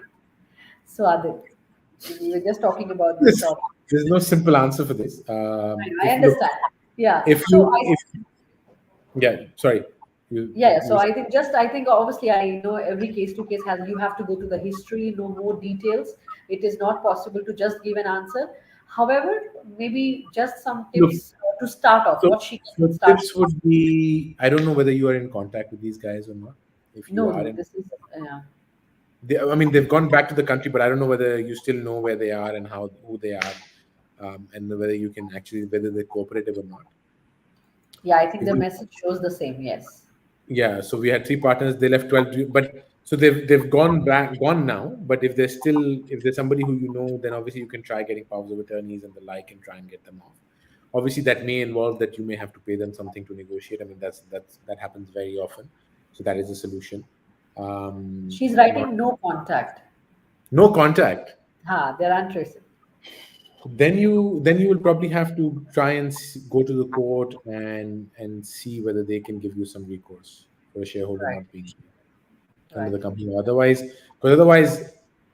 So, Adil, we were just talking about this There's, topic. there's no simple answer for this. I If look, understand. Yeah. if So you I if yeah, sorry, you Yeah, yeah. you So I think obviously I know every case to case has you have to go to the history, know more details. It is not possible to just give an answer. However, maybe just some look. tips to start off. So, What she so can start. tips would be, I don't know whether you are in contact with these guys or not. If you No, are no. in, This is I mean, they've gone back to the country, but I don't know whether you still know where they are and who they are, and whether you can actually whether they're cooperative or not. yeah. I think the Because message shows the same. Yes. yeah, so we had three partners. They left 12, but so they've gone now. But if there's somebody who then obviously you can try getting powers of attorneys and the like and try and get them off. Obviously, that may involve that you may have to pay them something to negotiate. I mean, that happens very often. So that is a solution. She's But writing no contact. no contact. Ha, they're untraceable. Then you will probably have to try and go to the court and see whether they can give you some recourse for a shareholder Right. not being under Right. the company. Otherwise,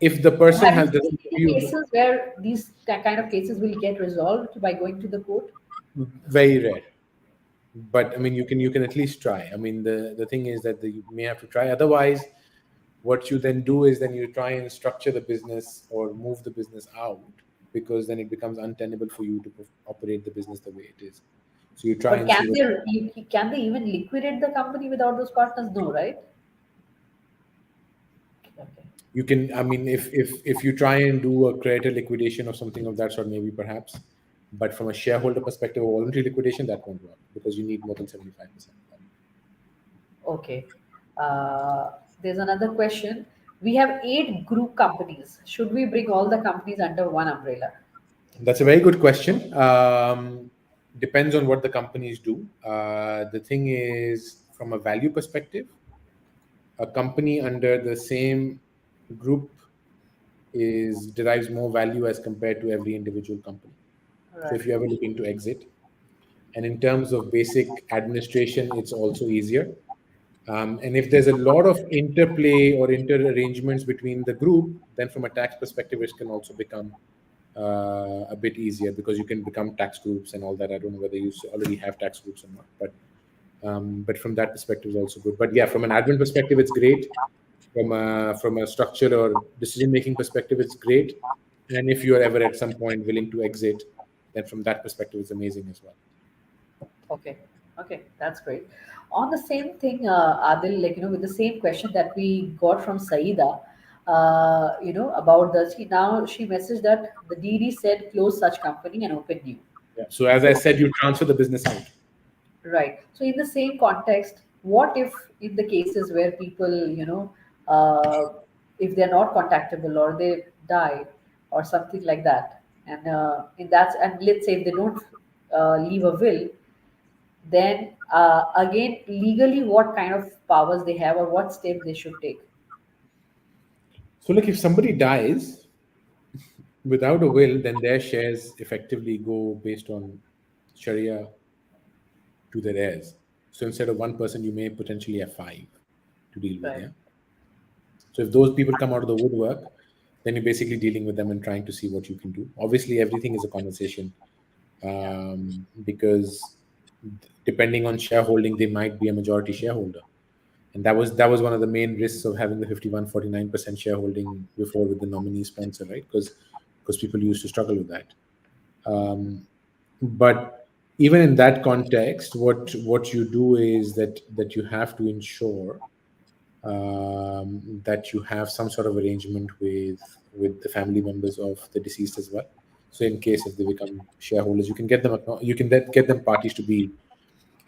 if the So person have you has seen doesn't give any you, cases where these kind of cases will get resolved by going to the court? very rare. But I mean, you can at least try. I mean, the thing is that you may have to try. Otherwise, what you then do is then you try and structure the business or move the business out, because then it becomes untenable for you to operate the business the way it is. So you try But and see what can they even liquidate the company without those partners? No, right? Okay. you can. I mean, if you try and do a creditor liquidation or something of that sort, maybe perhaps. But from a shareholder perspective, a voluntary liquidation, that won't work because you need more than 75%. Okay. There's another question. We have 8 group companies. Should we bring all the companies under one umbrella? That's a very good question. Depends on what the companies do. The thing is, from a value perspective, a company under the same group is derives more value as compared to every individual company. So Right. if you're ever looking to exit, and in terms of basic administration, it's also easier. And if there's a lot of interplay or interarrangements between the group, then from a tax perspective, it can also become a bit easier because you can become tax groups and all that. I don't know whether you already have tax groups or not, but from that perspective, is also good. But yeah, from an admin perspective, it's great. From a structure or decision making perspective, it's great. And if you are ever at some point willing to exit, then from that perspective, it's amazing as well. Okay. Okay. That's great. On the same thing, Adil, with the same question that we got from Saida, about now she messaged that the DD said close such company and open new. Yeah. So as I So said, you transfer the business out. right. So in the same context, what if in the cases where people, uh, if they're not contactable or they die or something like that. And in that, and let's say if they don't leave a will, then again legally what kind of powers they have or what step they should take. So, look, if somebody dies without a will, then their shares effectively go based on Sharia to their heirs. So instead of one person, you may potentially have five to deal with. Right. Yeah. So if those people come out of the woodwork, then you're basically dealing with them and trying to see what you can do. Obviously, everything is a conversation, Yeah. because depending on shareholding, they might be a majority shareholder, and that was one of the main risks of having the 51-49% shareholding before with the nominee sponsor, right? Because people used to struggle with that. But even in that context, what you do is that you have to ensure that you have some sort of arrangement with the family members of the deceased as well. So in case if they become shareholders, you can get them get them parties to be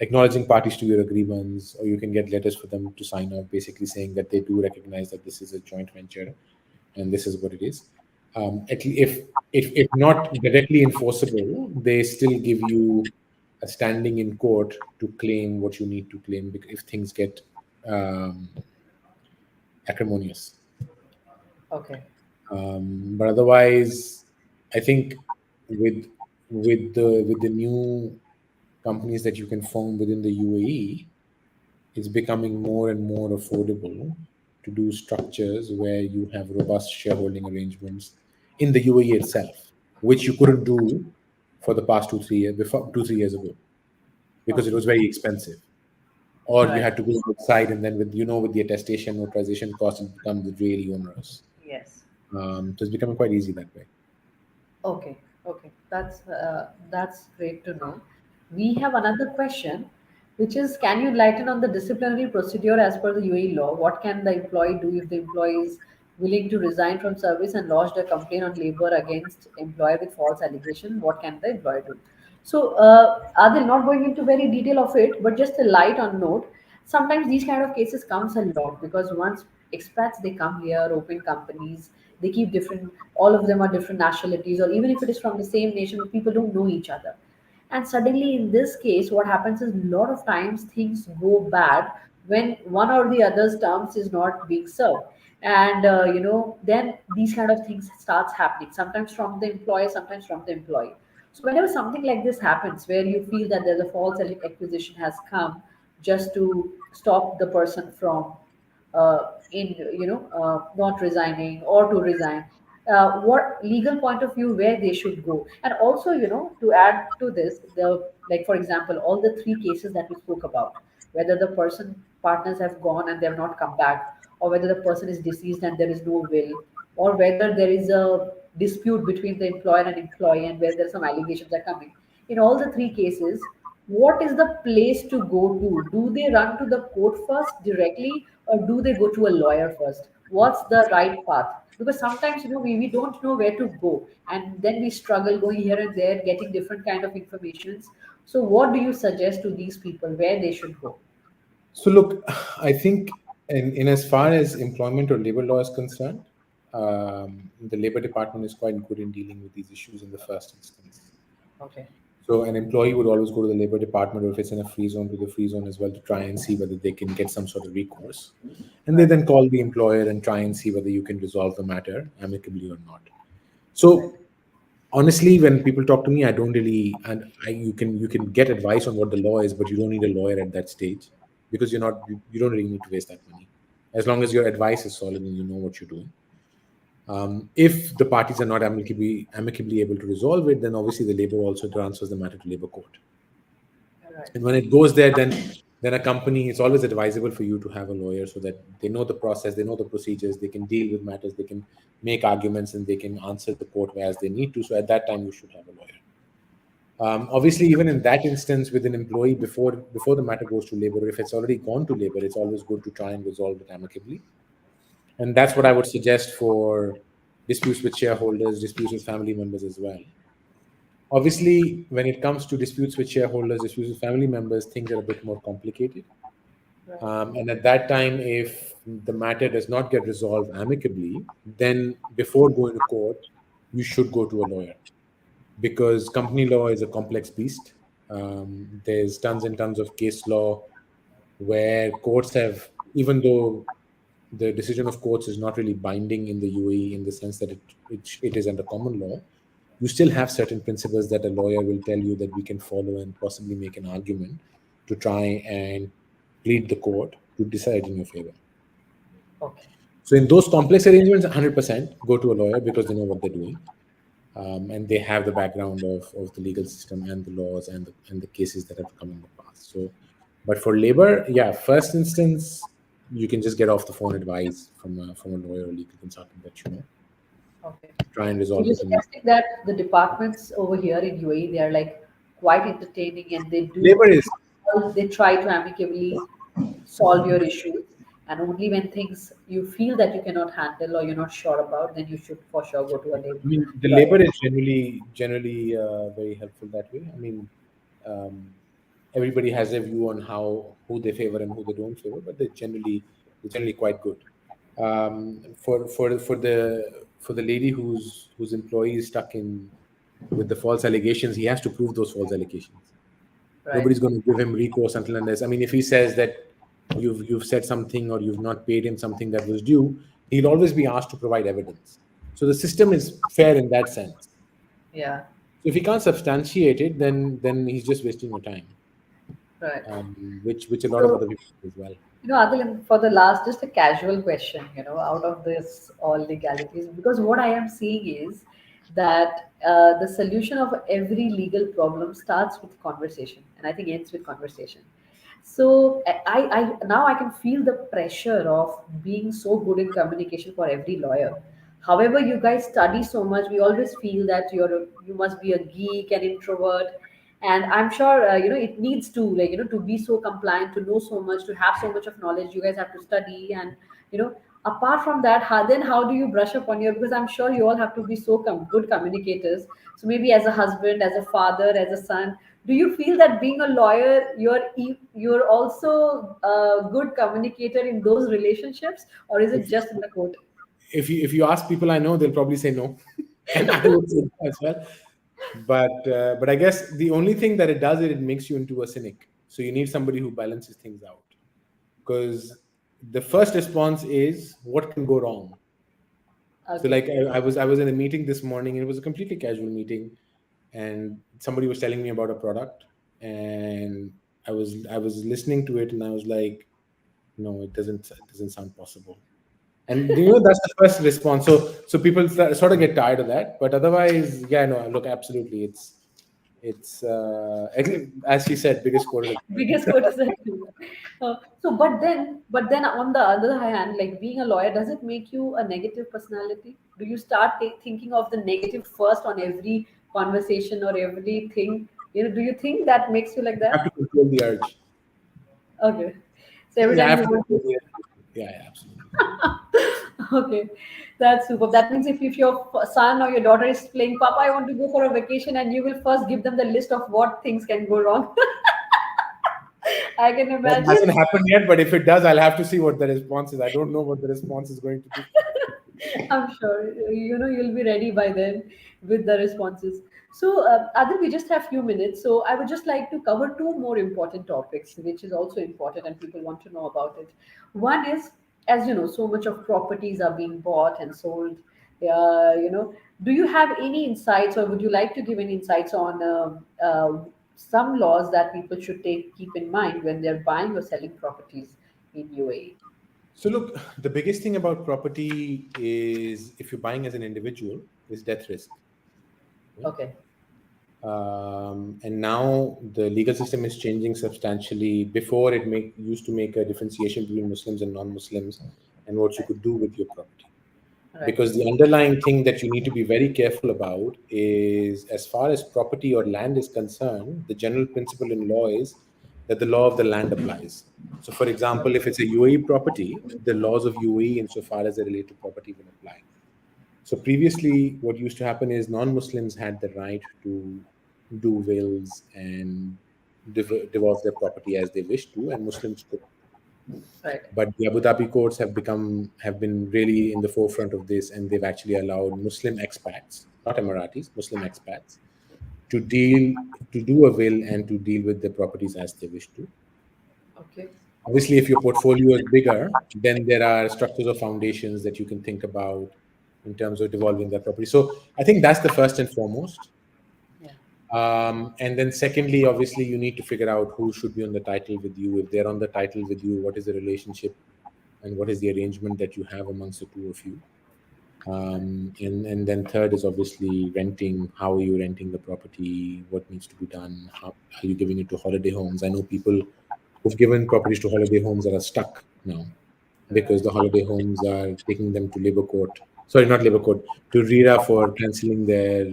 acknowledging parties to your agreements, or you can get letters for them to sign off, basically saying that they do recognize that this is a joint venture and this is what it is. If not directly enforceable, they still give you a standing in court to claim what you need to claim if things get um, acrimonious. Okay. But otherwise, I think with with the new companies that you can form within the UAE, it's becoming more and more affordable to do structures where you have robust shareholding arrangements in the UAE itself, which you couldn't do for the past 2 3 years before 2 3 years ago, because it Okay. was very expensive, or you Right. had to go outside, and then with the attestation notarization cost, it becomes really onerous. Yes. So it's becoming quite easy that way. Okay, okay, that's great to know. We have another question, which is, can you enlighten on the disciplinary procedure as per the UAE law? What can the employee do if the employee is willing to resign from service and lodged a complaint on labor against employer with false allegation? What can the employer do? So, Adil, not going into very detail of it, but just a light on note. Sometimes these kind of cases comes a lot because once expats they come here, open companies, they keep different. All of them are different nationalities, or even if it is from the same nation, people don't know each other. And suddenly, in this case, what happens is a lot of times things go bad when one or the other's terms is not being served, and then these kind of things starts happening. Sometimes from the employer, sometimes from the employee. So whenever something like this happens, where you feel that there's a false accusation has come just to stop the person from in not resigning or to resign, what legal point of view where they should go. And also, to add to this, the like for example, all the three cases that we spoke about, whether the person partners have gone and they have not come back, or whether the person is deceased and there is no will, or whether there is a dispute between the employer and employee and where there's some allegations are coming. In all the three cases, what is the place to go to? Do they run to the court first directly, or do they go to a lawyer first? What's the right path? Because sometimes, we don't know where to go, and then we struggle going here and there, getting different kind of informations. So what do you suggest to these people where they should go? So look, I think in as far as employment or labor law is concerned, the labor department is quite good in dealing with these issues in the first instance. Okay. So an employee would always go to the labor department, or if it's in a free zone, to the free zone as well, to try and see whether they can get some sort of recourse. And they Right. then call the employer and try and see whether you can resolve the matter amicably or not. Right. So honestly, when people talk to me, I don't really, and you can get advice on what the law is, but you don't need a lawyer at that stage, because you don't really need to waste that money, as long as your advice is solid and you know what you're doing. If the parties are not amicably able to resolve it, then obviously the labor also transfers the matter to labor court. Right. And when it goes there, then a company, it's always advisable for you to have a lawyer, so that they know the process, they know the procedures, they can deal with matters, they can make arguments, and they can answer the court as they need to. So at that time, you should have a lawyer. Obviously, even in that instance, with an employee, before the matter goes to labor, if it's already gone to labor, it's always good to try and resolve it amicably. And that's what I would suggest for disputes with shareholders, disputes with family members as well. Obviously, when it comes to disputes with shareholders, disputes with family members, things are a bit more complicated. Right. And at that time, if the matter does not get resolved amicably, then before going to court, you should go to a lawyer, because company law is a complex beast. There's tons and tons of case law where courts have, even though the decision of courts is not really binding in the UAE in the sense that it is under common law, you still have certain principles that a lawyer will tell you that we can follow and possibly make an argument to try and plead the court to decide in your favor. Okay. So in those complex arrangements, 100% go to a lawyer because they know what they're doing, and they have the background of the legal system and the laws and the cases that have come in the past. So, but for labor, yeah, first instance, you can just get off the phone advice from a lawyer or legal consultant that you know. Okay. Try and So resolve you're it in suggesting that the departments over here in UAE, they are like quite entertaining and labor is. they try to amicably solve your issues. And only when things you feel that you cannot handle or you're not sure about, then you should for sure go to a I mean, the lawyer. labor is generally very helpful that way. I mean, um, everybody has their view on how who they favor and who they don't favor, but they're generally quite good. For the lady whose employee is stuck in with the false allegations, he has to prove those false allegations. Right. Nobody's going to give him recourse until unless, I mean, if he says that you've said something or you've not paid him something that was due, he'll always be asked to provide evidence. So the system is fair in that sense. Yeah. So if he can't substantiate it, then he's just wasting your time, Right. which a lot of So other people do as well. Adil, for the last, just a casual question, out of this all legalities, because what I am seeing is that the solution of every legal problem starts with conversation, and I think ends with conversation. So I now I can feel the pressure of being so good in communication for every lawyer. However, you guys study so much, we always feel that you must be a geek, an introvert, and I'm sure it needs to, like, to be so compliant, to know so much, to have so much of knowledge. You guys have to study, and apart from that, how do you brush up on your, because I'm sure you all have to be so good communicators. So maybe as a husband, as a father, as a son, do you feel that being a lawyer, you're also a good communicator in those relationships, or is it If just in the court? if you ask people I know, they'll probably say no, and I would say no as well. But I guess the only thing that it does is it makes you into a cynic. So you need somebody who balances things out, because the first response is what can go wrong. So Okay. like I was in a meeting this morning, and it was a completely casual meeting, and somebody was telling me about a product, and I was listening to it, and I was like, no, it doesn't sound possible. And that's the first response. So people sort of get tired of that, but otherwise, yeah, no, look, absolutely, it's as she said, biggest quarter. Biggest courtesan. But then on the other hand, like being a lawyer, does it make you a negative personality? Do you start thinking of the negative first on every conversation or everything? Do you think that makes you like You have that? to control the urge. Okay. So every Yeah, I time have you to want control to. the urge. Yeah, absolutely. Okay, that's super. That means if your son or your daughter is playing, Papa, I want to go for a vacation, and you will first give them the list of what things can go wrong. I can That imagine. hasn't happened yet, but if it does, I'll have to see what the response is. I don't know what the response is going to be. I'm sure you'll be ready by then with the responses. So, Adil, we just have few minutes. So, I would just like to cover two more important topics, which is also important and people want to know about it. One is, as you know, so much of properties are being bought and sold. Do you have any insights, or would you like to give any insights on some laws that people should keep in mind when they're buying or selling properties in UAE? So look, the biggest thing about property is if you're buying as an individual, is death risk. Right? Okay, And now the legal system is changing substantially. Before, it used to make a differentiation between Muslims and non-Muslims and what you right, could do with your property. right, Because the underlying thing that you need to be very careful about is, as far as property or land is concerned, the general principle in law is that the law of the land applies. So, for example, if it's a UAE property, the laws of UAE, insofar as they relate to property, will apply. So previously, what used to happen is non-Muslims had the right to do wills and divorce their property as they wished to, and Muslims could. Right. But the Abu Dhabi courts have been really in the forefront of this, and they've actually allowed Muslim expats, not Emiratis, Muslim expats, to deal to do a will and to deal with the properties as they wish to. Okay. Obviously, if your portfolio is bigger, then there are structures or foundations that you can think about in terms of devolving that property. So I think that's the first and foremost. Yeah. And then secondly, obviously, you need to figure out who should be on the title with you. If they're on the title with you, what is the relationship and what is the arrangement that you have amongst the two of you? And then third is obviously renting. How are you renting the property? What needs to be done? How are you giving it to holiday homes? I know people who've given properties to holiday homes that are stuck now because Right. the holiday homes are taking them to labor court. Sorry, not labor court, to RERA for cancelling their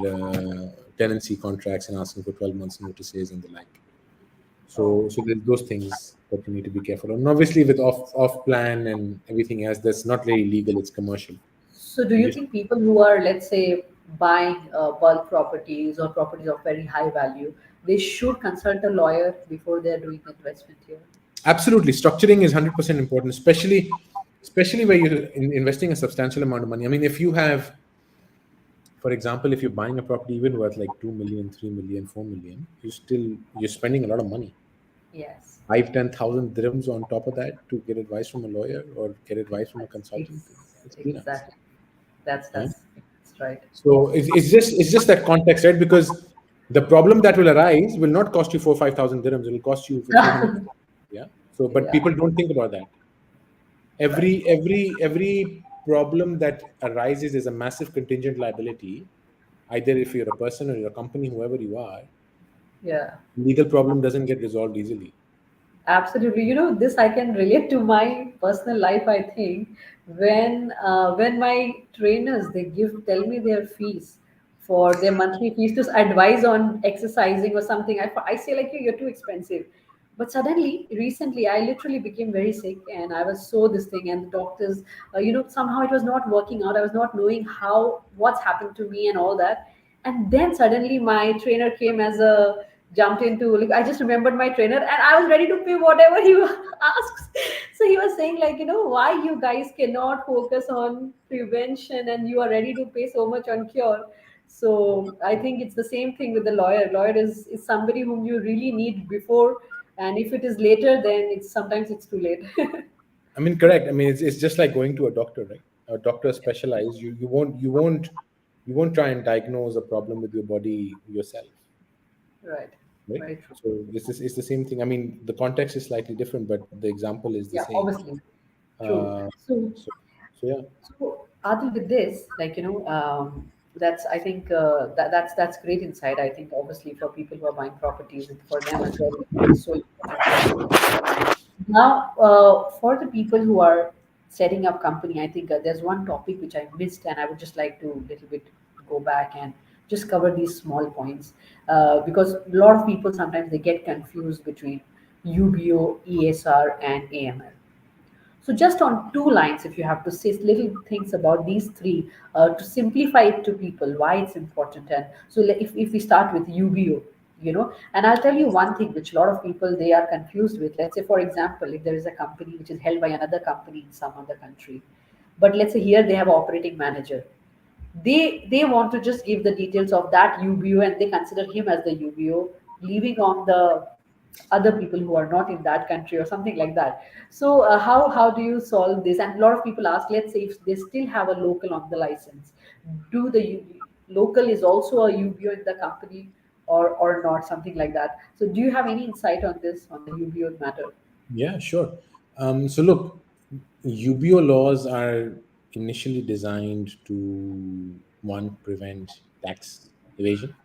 tenancy contracts and asking for 12 months notices and the like. Oh. So there's those things that you need to be careful of. And obviously, with off plan and everything else, that's not really legal; it's commercial. So, do You you just think people who are, let's say, buying bulk properties or properties of very high value, they should consult a lawyer before they're doing investment here? absolutely structuring is 100% important, especially where you're investing a substantial amount of money. I mean, if you have, for example, if you're buying a property even worth like 2 million, 3 million, 4 million, you're spending a lot of money. Yes. 5, 10,000 dirhams on top of that to get advice from a lawyer or get advice from a consultant. It's peanuts. Exactly. That's right. So it's just that context, right? Because the problem that will arise will not cost you 4, 5,000 dirhams. It will cost you 1500. Yeah. So, but Yeah. people don't think about that. Right. Every problem that arises is a massive contingent liability. Either if you're a person or you're a company, whoever you are, Yeah. legal problem doesn't get resolved easily. Absolutely. This I can relate to my personal life, I think. When my trainers they tell me their fees for their monthly fees to advise on exercising or something, I say like you're too expensive. But suddenly, recently, I literally became very sick and I was so this thing and the doctors, somehow it was not working out. I was not knowing what's happened to me and all that. And then suddenly my trainer came as a jumped into, like, I just remembered my trainer and I was ready to pay whatever he asks. So he was saying like, why you guys cannot focus on prevention and you are ready to pay so much on cure. So I think it's the same thing with the lawyer is somebody whom you really need before, and if it is later then it's too late. I mean, correct. I mean, it's just like going to a doctor, right? A doctor specialized. You won't try and diagnose a problem with your body yourself, Right. right? Very true. So it's the same thing. I mean, the context is slightly different, but the example is the Yeah, same. obviously. True. Uh, So so so yeah. So, Adil, with this, like that's I think that's great insight. I think obviously for people who are buying properties, for them as well, it's so important to understand. Now, for the people who are setting up company, I think there's one topic which I missed, and I would just like to little bit go back and just cover these small points because a lot of people sometimes they get confused between UBO, ESR, and AML. So, just on two lines, if you have to say little things about these three to simplify it to people, why it's important. And so, if we start with UBO, and I'll tell you one thing which a lot of people they are confused with. Let's say, for example, if there is a company which is held by another company in some other country, but let's say here they have an operating manager, they want to just give the details of that UBO and they consider him as the UBO, leaving on the other people who are not in that country or something like that. So how do you solve this? And a lot of people ask, let's say if they still have a local on the license, do the local is also a UBO in the company or not, something like that. So do you have any insight on this on the UBO matter? Yeah, sure. So look, UBO laws are initially designed to one prevent tax evasion,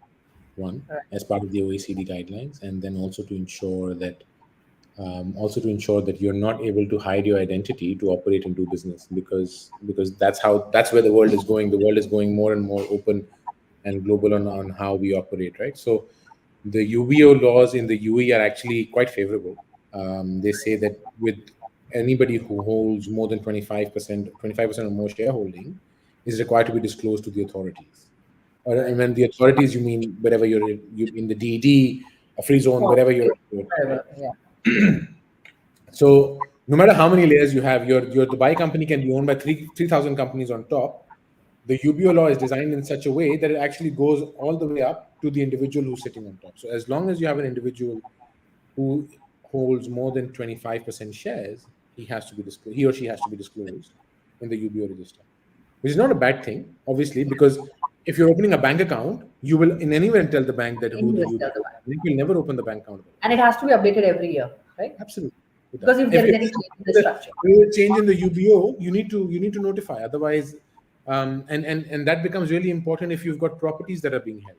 one Right, as part of the OECD guidelines, and then also to ensure that you're not able to hide your identity to operate and do business because that's where the world is going. The world is going more and more open and global on how we operate, right? So the UBO laws in the UAE are actually quite favorable. They say that with anybody who holds more than 25% or more shareholding is required to be disclosed to the authorities. And right. when the authorities, you mean wherever you in the DD, a free zone, Small wherever space, you're, right? whatever. Yeah. So No matter how many layers you have, your Dubai company can be owned by 3,000 companies on top. The UBO law is designed in such a way that it actually goes all the way up to the individual who's sitting on top. So as long as you have an individual who holds more than 25% shares, he or she has to be disclosed in the UBO register, which is not a bad thing, obviously, because if you're opening a bank account, you will in any event tell the bank that who the Invest the UBO is. money. The bank will never open the bank account otherwise. And it has to be updated every year, right? Absolutely, it Because does. if there is any change in the If structure. there's a change in the UBO, you need to notify. Otherwise, and that becomes really important if you've got properties that are being held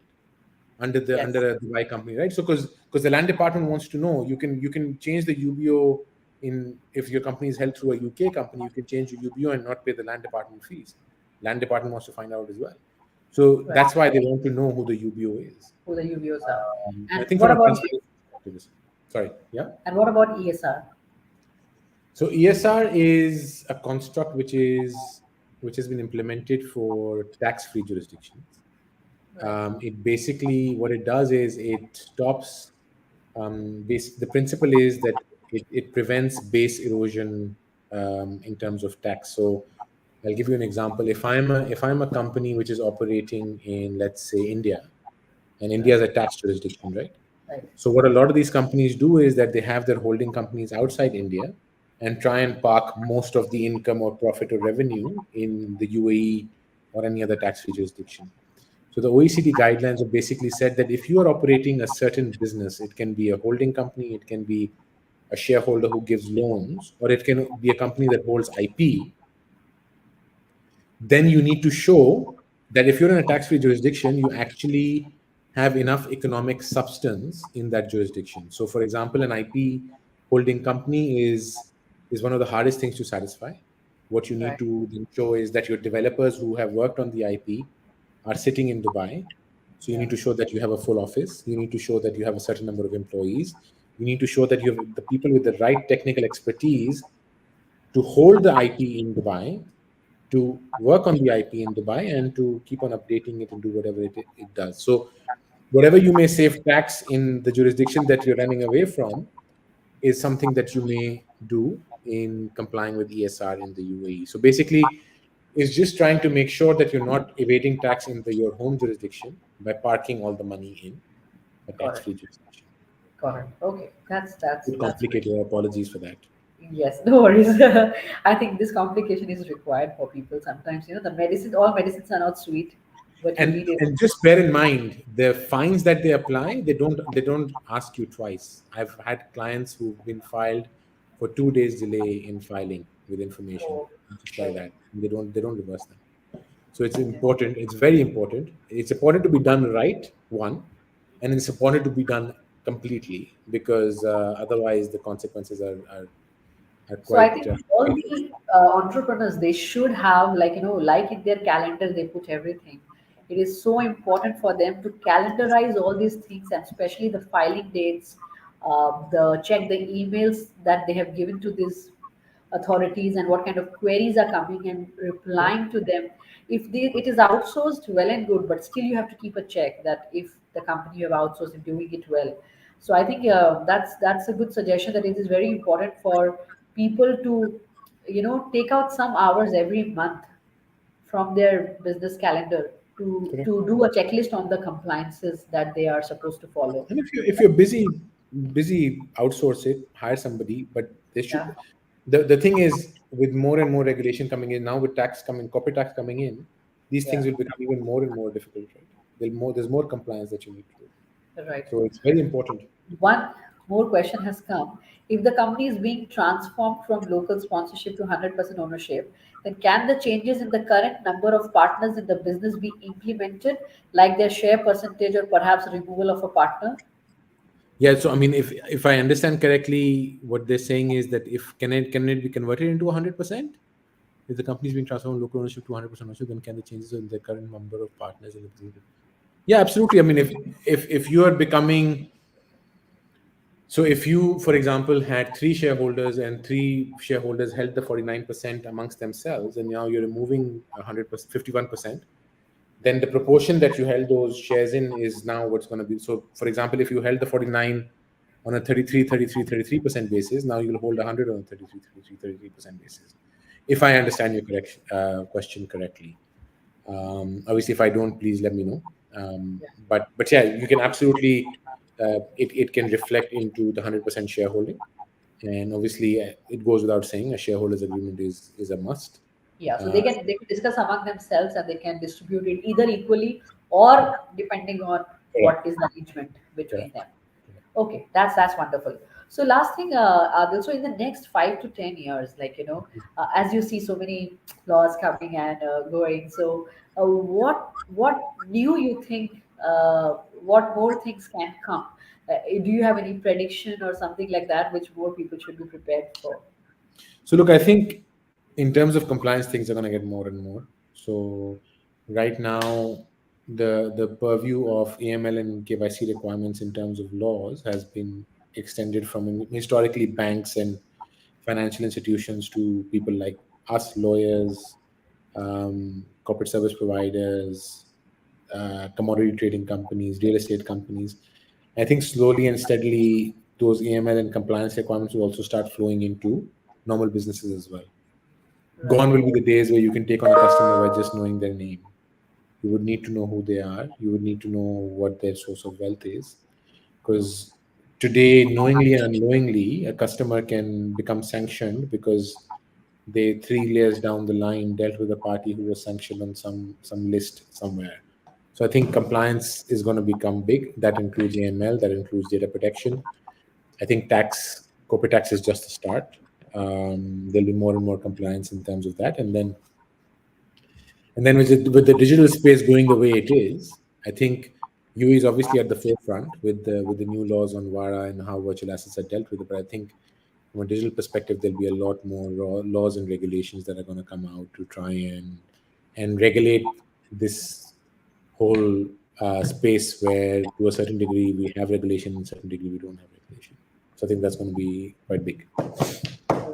under Yes, a Dubai company, right? So because the land department wants to know, you can change the UBO in if your company is held through a UK company, you can change your UBO and not pay the land department fees. Land department wants to find out as well. So right. that's why they want to know who the UBO is. Who the UBOs are. I And think what from a about transparency perspective, sorry, yeah. ESR? So ESR is a construct which has been implemented for tax-free jurisdictions. Right, It basically what it does is it stops. The principle is that it prevents base erosion in terms of tax. So I'll give you an example. If I'm a company which is operating in, let's say, India, and India right, is a tax jurisdiction, right? right, So what a lot of these companies do is that they have their holding companies outside India and try and park most of the income or profit or revenue in the UAE or any other tax-free jurisdiction. So the OECD guidelines have basically said that if you are operating a certain business, it can be a holding company, it can be a shareholder who gives loans, or it can be a company that holds IP, then you need to show that if you're in a tax-free jurisdiction, you actually have enough economic substance in that jurisdiction. So, for example, an IP holding company is one of the hardest things to satisfy. What you need right. to then show is that your developers who have worked on the IP are sitting in Dubai. So you Yeah, need to show that you have a full office. You need to show that you have a certain number of employees. You need to show that you have the people with the right technical expertise to hold the IP in Dubai, to work on the IP in Dubai, and to keep on updating it and do whatever it does. So, whatever you may save tax in the jurisdiction that you're running away from is something that you may do in complying with ESR in the UAE. So, basically, it's just trying to make sure that you're not evading tax in your home jurisdiction by parking all the money in a got it, tax-free jurisdiction. got it. Okay, Bit that's great. complicated. Apologies for that. Yes, no worries. I think this complication is required for people sometimes. You know, all medicines are not sweet, but you need it. And just bear in mind the fines that they apply, they don't ask you twice. I've had clients who've been filed for 2 days delay in filing with information, Oh, just like right. that. And they don't reverse them. So it's important, it's very important. It's important to be done right, one, and it's important to be done completely, because otherwise the consequences are So I quite think all quite the entrepreneurs they should have like in their calendar they put everything. It is so important for them to calendarize all these things, and especially the filing dates, the check the emails that they have given to these authorities and what kind of queries are coming and yeah. replying to them. If it is outsourced, well and good, but still you have to keep a check that if the company you have outsourced is doing it well. So I think that's a good suggestion, that it is very important for people to take out some hours every month from their business calendar Correct. to do a checklist on the compliances that they are supposed to follow. And if you're busy, outsource it, hire somebody. But they Yeah, should. The thing is, with more and more regulation coming in now, with corporate tax coming in, these yeah, things will become even more and more difficult, right? There's more compliance that you need to do. right. So it's very important. One more question has come. If the company is being transformed from local sponsorship to 100% ownership, then can the changes in the current number of partners in the business be implemented, like their share percentage or perhaps removal of a partner? Yeah. So I mean, if I understand correctly, what they're saying is that if can it be converted into 100%? If the company is being transformed from local ownership to 100% ownership, then can the changes in the current number of partners in the business? Yeah, absolutely. I mean, if you are becoming, so if you, for example, had three shareholders and three shareholders held the 49% amongst themselves, and now you're removing 100%, 51%, then the proportion that you held those shares in is now what's going to be. So, for example, if you held the 49 on a 33% basis. Now you'll hold 100 on a 33% basis. If I understand your question correctly. Obviously, if I don't, please let me know. Yeah. But yeah, you can absolutely, it can reflect into the 100% shareholding. And obviously, it goes without saying, a shareholders agreement is a must. Yeah, so Uh, they can discuss among themselves and they can distribute it either equally or depending on correct, what is the arrangement between correct. them. Okay, that's wonderful. So last thing, Adil, so in the next 5 to 10 years, like as you see so many laws coming and going, so what new you think? What more things can come? Do you have any prediction or something like that which more people should be prepared for? So look, I think in terms of compliance, things are going to get more and more. So right now, the purview of AML and KYC requirements in terms of laws has been extended from historically banks and financial institutions to people like us, lawyers, corporate service providers, commodity trading companies, real estate companies. I think slowly and steadily, those AML and compliance requirements will also start flowing into normal businesses as well. Right. Gone will be the days where you can take on a customer by just knowing their name. You would need to know who they are. You would need to know what their source of wealth is. Because today, knowingly and unknowingly, a customer can become sanctioned because they 3 layers down the line dealt with a party who was sanctioned on some list somewhere. So I think compliance is going to become big. That includes AML, that includes data protection. I think corporate tax is just a start. There'll be more and more compliance in terms of that, and then with the digital space going the way it is, I think UE is obviously at the forefront with the new laws on VARA and how virtual assets are dealt with. But I think from a digital perspective, there'll be a lot more laws and regulations that are going to come out to try and regulate this whole space where, to a certain degree, we have regulation, and certain degree we don't have regulation. So I think that's going to be quite big.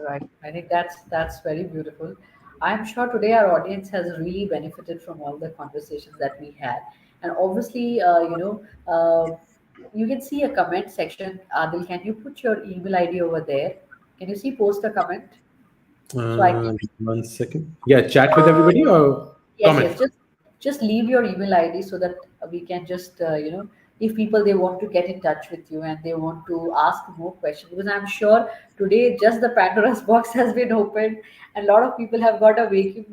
Right. I think that's very beautiful. I'm sure today our audience has really benefited from all the conversations that we had. And obviously, you can see a comment section. Adil, can you put your email ID over there? Can you see post a comment? So I can. 1 second. Yeah, chat with everybody or Yes, comment. yes. Just leave your email ID so that we can just if people they want to get in touch with you and they want to ask more questions, because I'm sure today just the Pandora's box has been opened and a lot of people have got a wake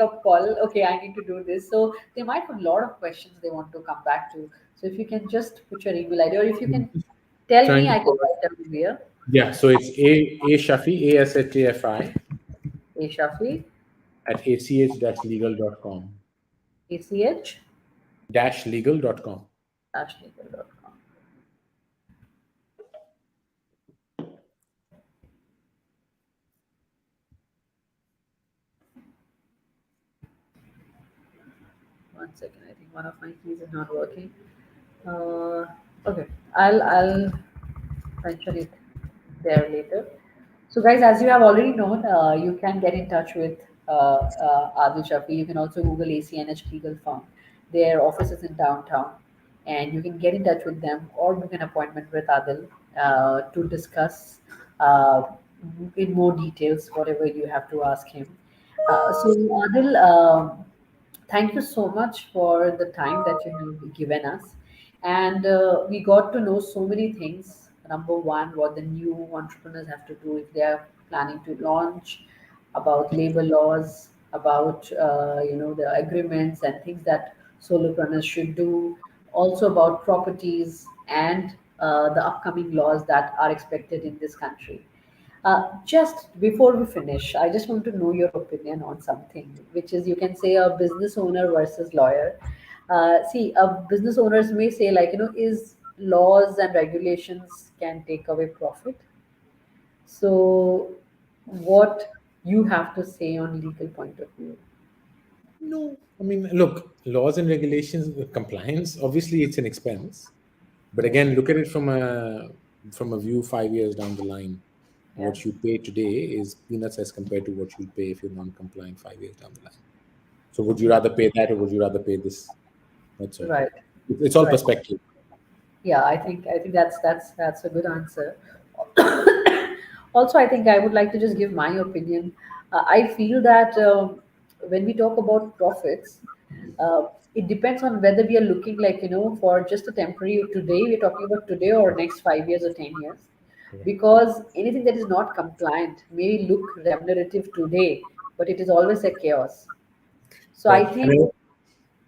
up call. Okay, I need to do this. So they might have a lot of questions they want to come back to. So if you can just put your email ID or if you can tell me, Trying to I can write down here. Yeah, so it's a shafi ASHAFI A Shafi, at ach-legal.com ACH -legal.com. @legal.com. 1 second. I think one of my keys is not working. Uh, okay, I'll mention it there later. So, guys, as you have already known, you can get in touch with Adil Shafi. You can also Google ACNH Legal Firm. Their office is in downtown, and you can get in touch with them or book an appointment with Adil to discuss uh, in more details whatever you have to ask him. So, Adil, thank you so much for the time that you have given us. And we got to know so many things. Number one, what the new entrepreneurs have to do if they are planning to launch, about labor laws, about the agreements and things that solopreneurs should do, also about properties and the upcoming laws that are expected in this country. Just before we finish, I just want to know your opinion on something, which is you can say a business owner versus lawyer. See, business owners may say, like, is laws and regulations can take away profit. So, what you have to say on legal point of view? No, I mean, look, laws and regulations, compliance, obviously it's an expense. But Yes. again, look at it from a view 5 years down the line. Yeah. What you pay today is peanuts as compared to what you'll pay if you're non-compliant 5 years down the line. So would you rather pay that or would you rather pay this? That's all. Right. It's all Right. perspective. Yeah, I think that's a good answer. Also, I think I would like to just give my opinion. I feel that when we talk about profits, uh, it depends on whether we are looking like, for just a temporary today, we're talking about today or next 5 years or 10 years. Yeah. Because anything that is not compliant may look remunerative today, but it is always a chaos. So I Right. I think, mean,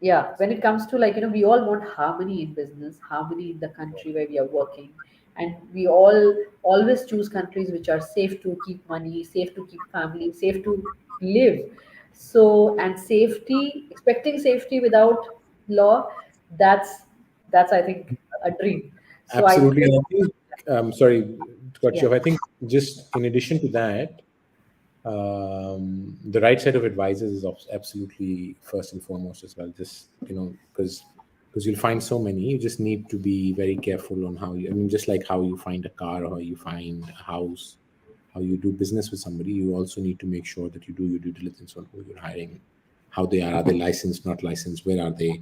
yeah, when it comes to, like, we all want harmony in business, harmony in the country where we are working, and we all always choose countries which are safe to keep money, safe to keep family, safe to live. So, and safety, expecting safety without law, that's that's I think a dream. So I absolutely. think, And I think, sorry to cut yeah, you off. I think just in addition to that, the right set of advisors is absolutely first and foremost as well. Just, because you'll find so many, you just need to be very careful on how you. I mean, just like how you find a car or how you find a house, how you do business with somebody, you also need to make sure that you do your due diligence on who you're hiring, how they are they licensed, not licensed, where are they,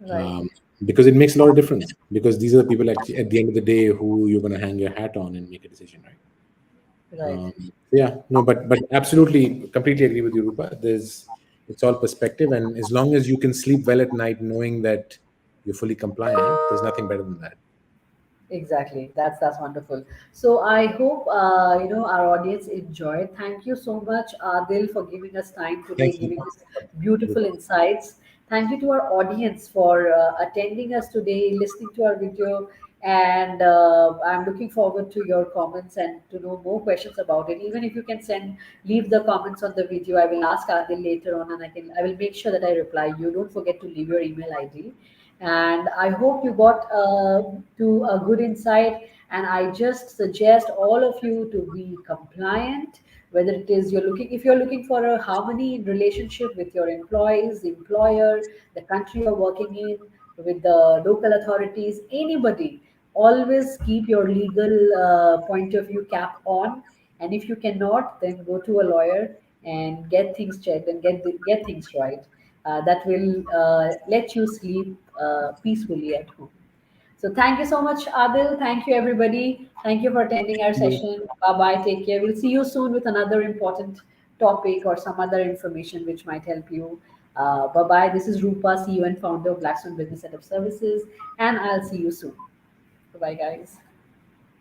right, um, because it makes a lot of difference. Because these are the people at the end of the day who you're going to hang your hat on and make a decision, right? right. Yeah, no, but absolutely, completely agree with you, Rupa. It's all perspective, and as long as you can sleep well at night, knowing that you're fully compliant, there's nothing better than that. Exactly. That's wonderful. So I hope our audience enjoyed. Thank you so much, Adil, for giving us time today, Thanks, Rupa. giving us beautiful insights. Thank you to our audience for attending us today, listening to our video, and I'm looking forward to your comments and to know more questions about it. Even if you can leave the comments on the video, I will ask Adil later on, and I will make sure that I reply you. Don't forget to leave your email ID, and I hope you got to a good insight. And I just suggest all of you to be compliant, whether it is if you're looking for a harmony in relationship with your employees, the employer, the country you're working in, with the local authorities, anybody. Always keep your legal point of view cap on, and if you cannot, then go to a lawyer and get things checked and get things right. That will let you sleep peacefully at home. So thank you so much, Adil. Thank you, everybody. Thank you for attending our session. Bye bye. Take care. We'll see you soon with another important topic or some other information which might help you. Bye bye. This is Rupa, CEO and founder of Blackstone Business Setup Services, and I'll see you soon. Bye bye, guys.